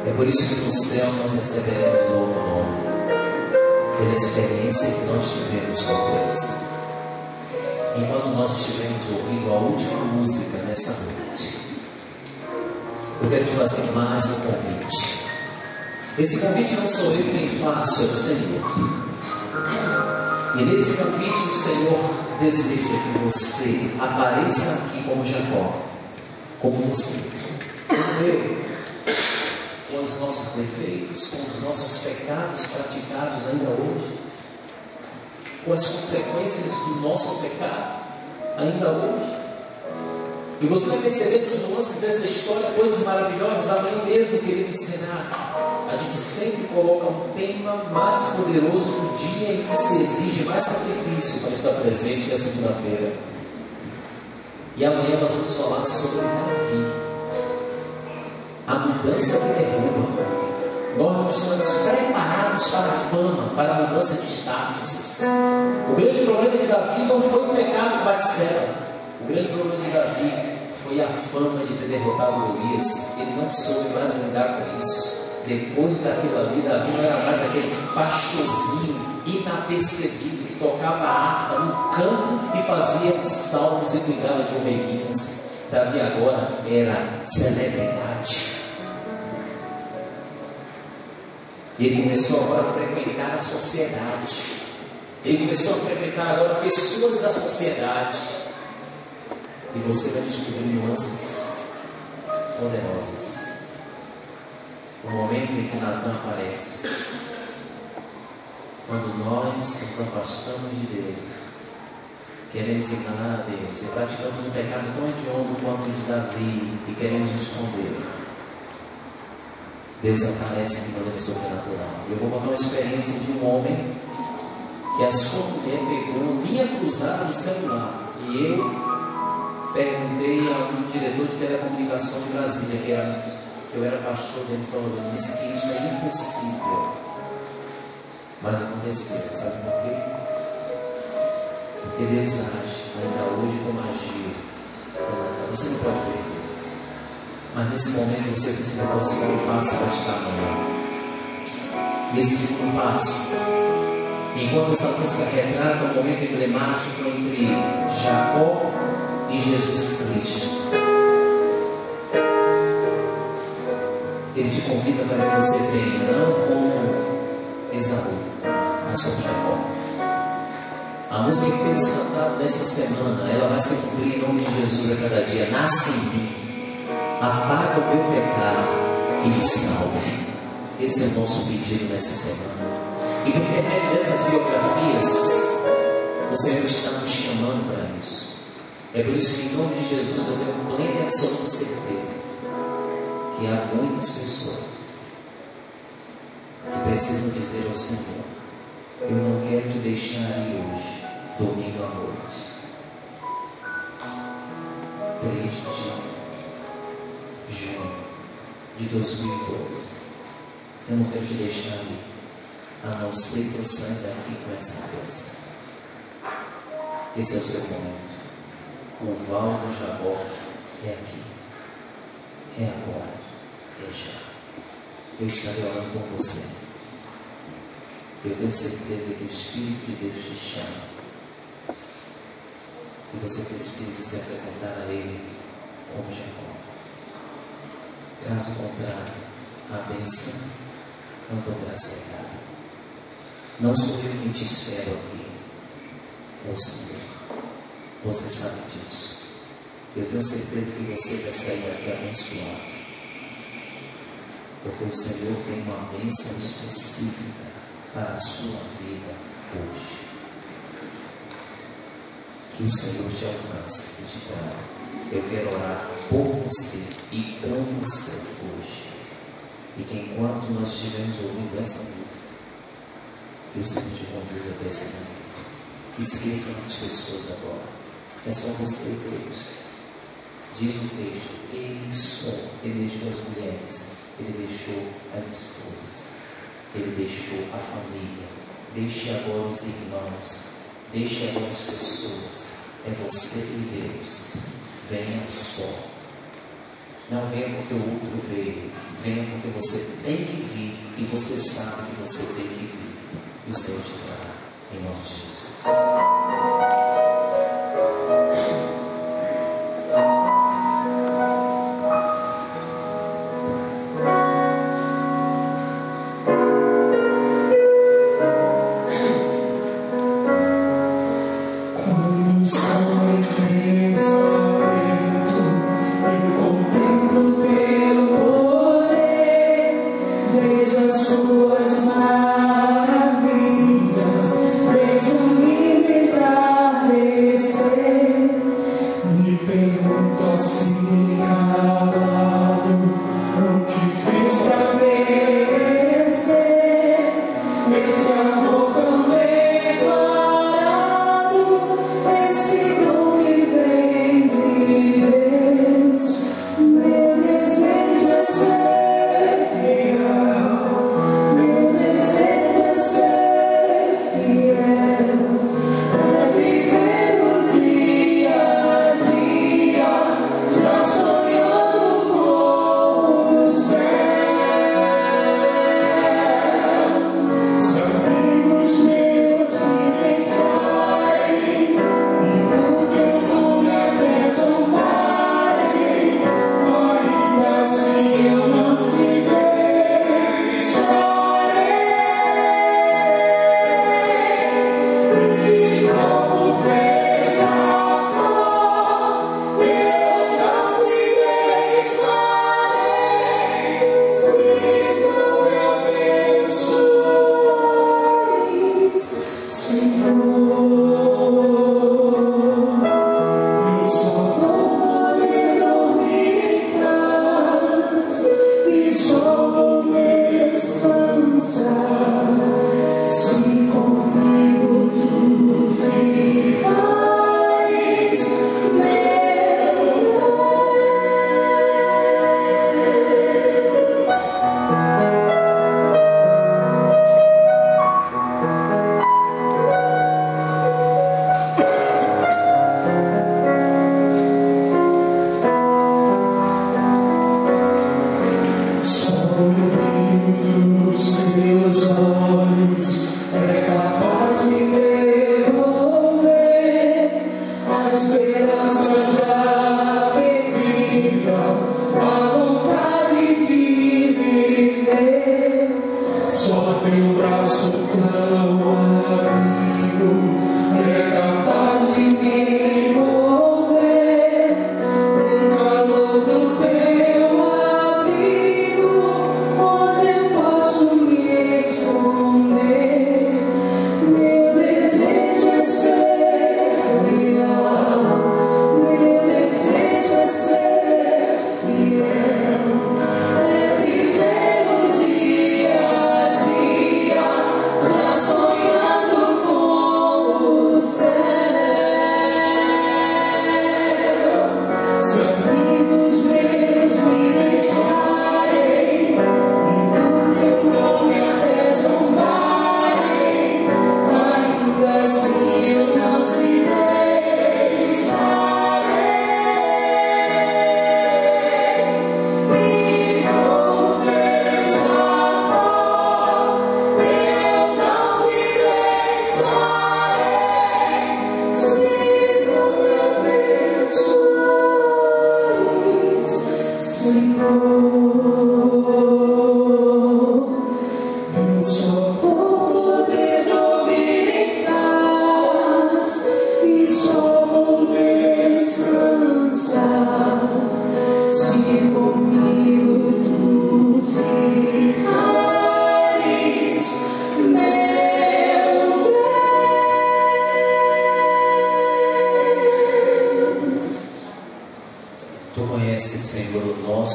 É por isso que no céu nós receberemos um novo nome, pela experiência que nós tivemos com Deus. Enquanto nós estivermos ouvindo a última música nessa noite, eu quero te fazer mais um convite. Esse convite não sou eu quem faço, é o Senhor. E nesse convite o Senhor deseja que você apareça aqui como Jacó, como você, como eu, com os nossos defeitos, com os nossos pecados praticados ainda hoje, com as consequências do nosso pecado ainda hoje. E você vai perceber nos nuances dessa história coisas maravilhosas. Amanhã mesmo, querido ensinar, a gente sempre coloca um tema mais poderoso no dia em que se exige mais sacrifício para estar presente, que é a segunda-feira. E amanhã nós vamos falar sobre Davi, a mudança que derruba. Nós estamos preparados para a fama, para a mudança de status. O grande problema de Davi não foi o pecado de Batseba. O grande problema de Davi foi a fama de ter derrotado Golias. Ele não soube mais lidar com isso. Depois daquilo ali, Davi não era mais aquele pastorzinho inapercebido que tocava a harpa no campo e fazia os salmos e cuidava de ovelhinhas. Davi agora era celebridade. E ele começou agora a frequentar a sociedade. Ele começou a frequentar agora pessoas da sociedade. E você vai descobrir nuances poderosas. O momento em que Natan aparece, quando nós nos afastamos de Deus, queremos enganar a Deus e praticamos um pecado tão hediondo quanto o de Davi e queremos esconder, Deus aparece de maneira sobrenatural. Eu vou contar uma experiência de um homem que a sua mulher pegou linha cruzada no celular, e eu perguntei ao diretor de telecomunicação de Brasília, que eu era pastor dentro de Salvador, e disse que isso é impossível. Mas aconteceu, sabe por quê? Porque Deus age ainda hoje como agiu. Você não pode ver, mas nesse momento você precisa dar o segundo passo para estar amanhã. E esse segundo passo, enquanto essa música retrata um momento emblemático entre Jacó e Jesus Cristo, Ele te convida para que você venha, não como Esaú, mas como Jacó. A música que temos cantado nesta semana, ela vai se cumprir em nome de Jesus a cada dia. Nasce em mim, apaga o meu pecado e me salve. Esse é o nosso pedido nesta semana. E por intermédio dessas biografias, o Senhor está nos chamando para isso. É por isso que em nome de Jesus eu tenho plena e absoluta certeza que há muitas pessoas que precisam dizer ao Senhor: eu não quero te deixar ir hoje, domingo à noite. 3 de junho de 2012. Eu não quero te deixar ir, a não ser que eu saia daqui com essa bênção. Esse é o seu momento. O val do Jaboque é aqui, é agora, é já. Eu estarei orando por você. Eu tenho certeza que o Espírito de Deus te chama e você precisa se apresentar a Ele como Jacó. Caso contrário, a bênção não poderá ser dada. Não sou eu quem te espero aqui, é o Senhor. Você sabe disso. Eu tenho certeza que você vai sair daqui abençoado, porque o Senhor tem uma bênção específica para a sua vida hoje. Que o Senhor te alcance e te traga. Eu quero orar por você e com você hoje. E que enquanto nós estivermos ouvindo essa música, que o Senhor te conduza até esse momento. Esqueça as pessoas agora. É só você e Deus. Diz o texto: Ele só, Ele deixou as mulheres, Ele deixou as esposas, Ele deixou a família. Deixe agora os irmãos, deixe agora as pessoas. É você e Deus. Venha só. Não venha porque o outro veio. Venha porque você tem que vir e você sabe que você tem que vir. E o Senhor te dará, em nome de Jesus. Suas maravilhas, vejo liberdade.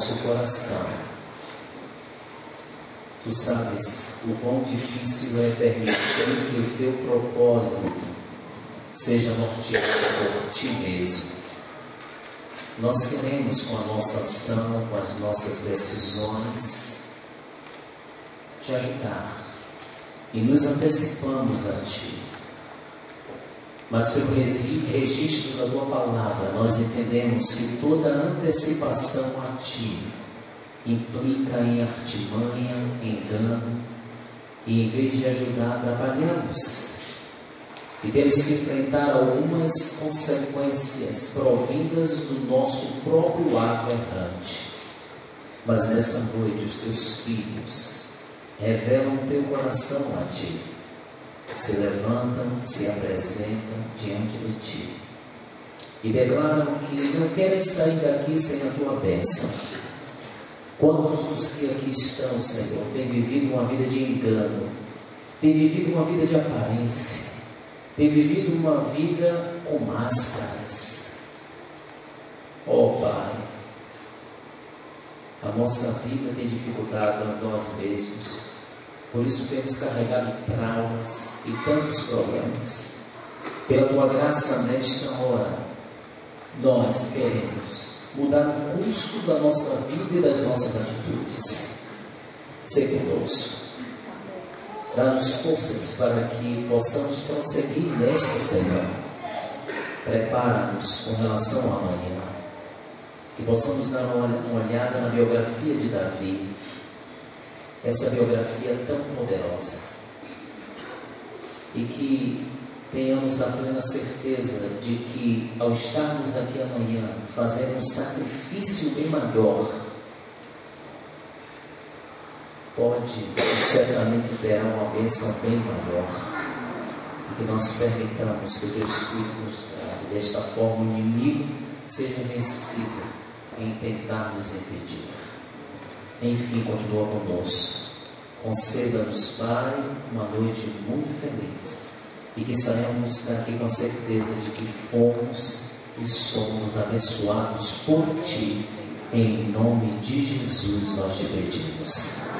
nosso coração. Tu sabes o quão difícil é permitir que o teu propósito seja norteado por ti mesmo. Nós queremos, com a nossa ação, com as nossas decisões, te ajudar e nos antecipamos a ti. Mas pelo registro da tua palavra, nós entendemos que toda antecipação a ti implica em artimanha, engano, e em vez de ajudar, atrapalhamos. E temos que enfrentar algumas consequências provindas do nosso próprio ato errante. Mas nessa noite os teus filhos revelam o teu coração a ti, se levantam, se apresentam diante de ti e declaram que não querem sair daqui sem a tua bênção. Quantos dos que aqui estão, Senhor, têm vivido uma vida de engano, têm vivido uma vida de aparência, têm vivido uma vida com máscaras? Oh Pai, a nossa vida tem dificuldade a nós mesmos, por isso temos carregado traumas e tantos problemas. Pela tua graça nesta hora, nós queremos mudar o curso da nossa vida e das nossas atitudes. Ser conosco, dá-nos forças para que possamos prosseguir nesta semana. Prepara-nos com relação à manhã, que possamos dar uma olhada na biografia de Davi, essa biografia tão poderosa, e que tenhamos a plena certeza de que, ao estarmos aqui amanhã, fazendo um sacrifício bem maior, certamente terá uma bênção bem maior, e que nós permitamos que o teu Espírito nos traga. Desta forma, o inimigo seja vencido em tentar nos impedir. Enfim, continua conosco. Conceda-nos, Pai, uma noite muito feliz, e que saímos daqui com a certeza de que fomos e somos abençoados por Ti. Em nome de Jesus nós te pedimos.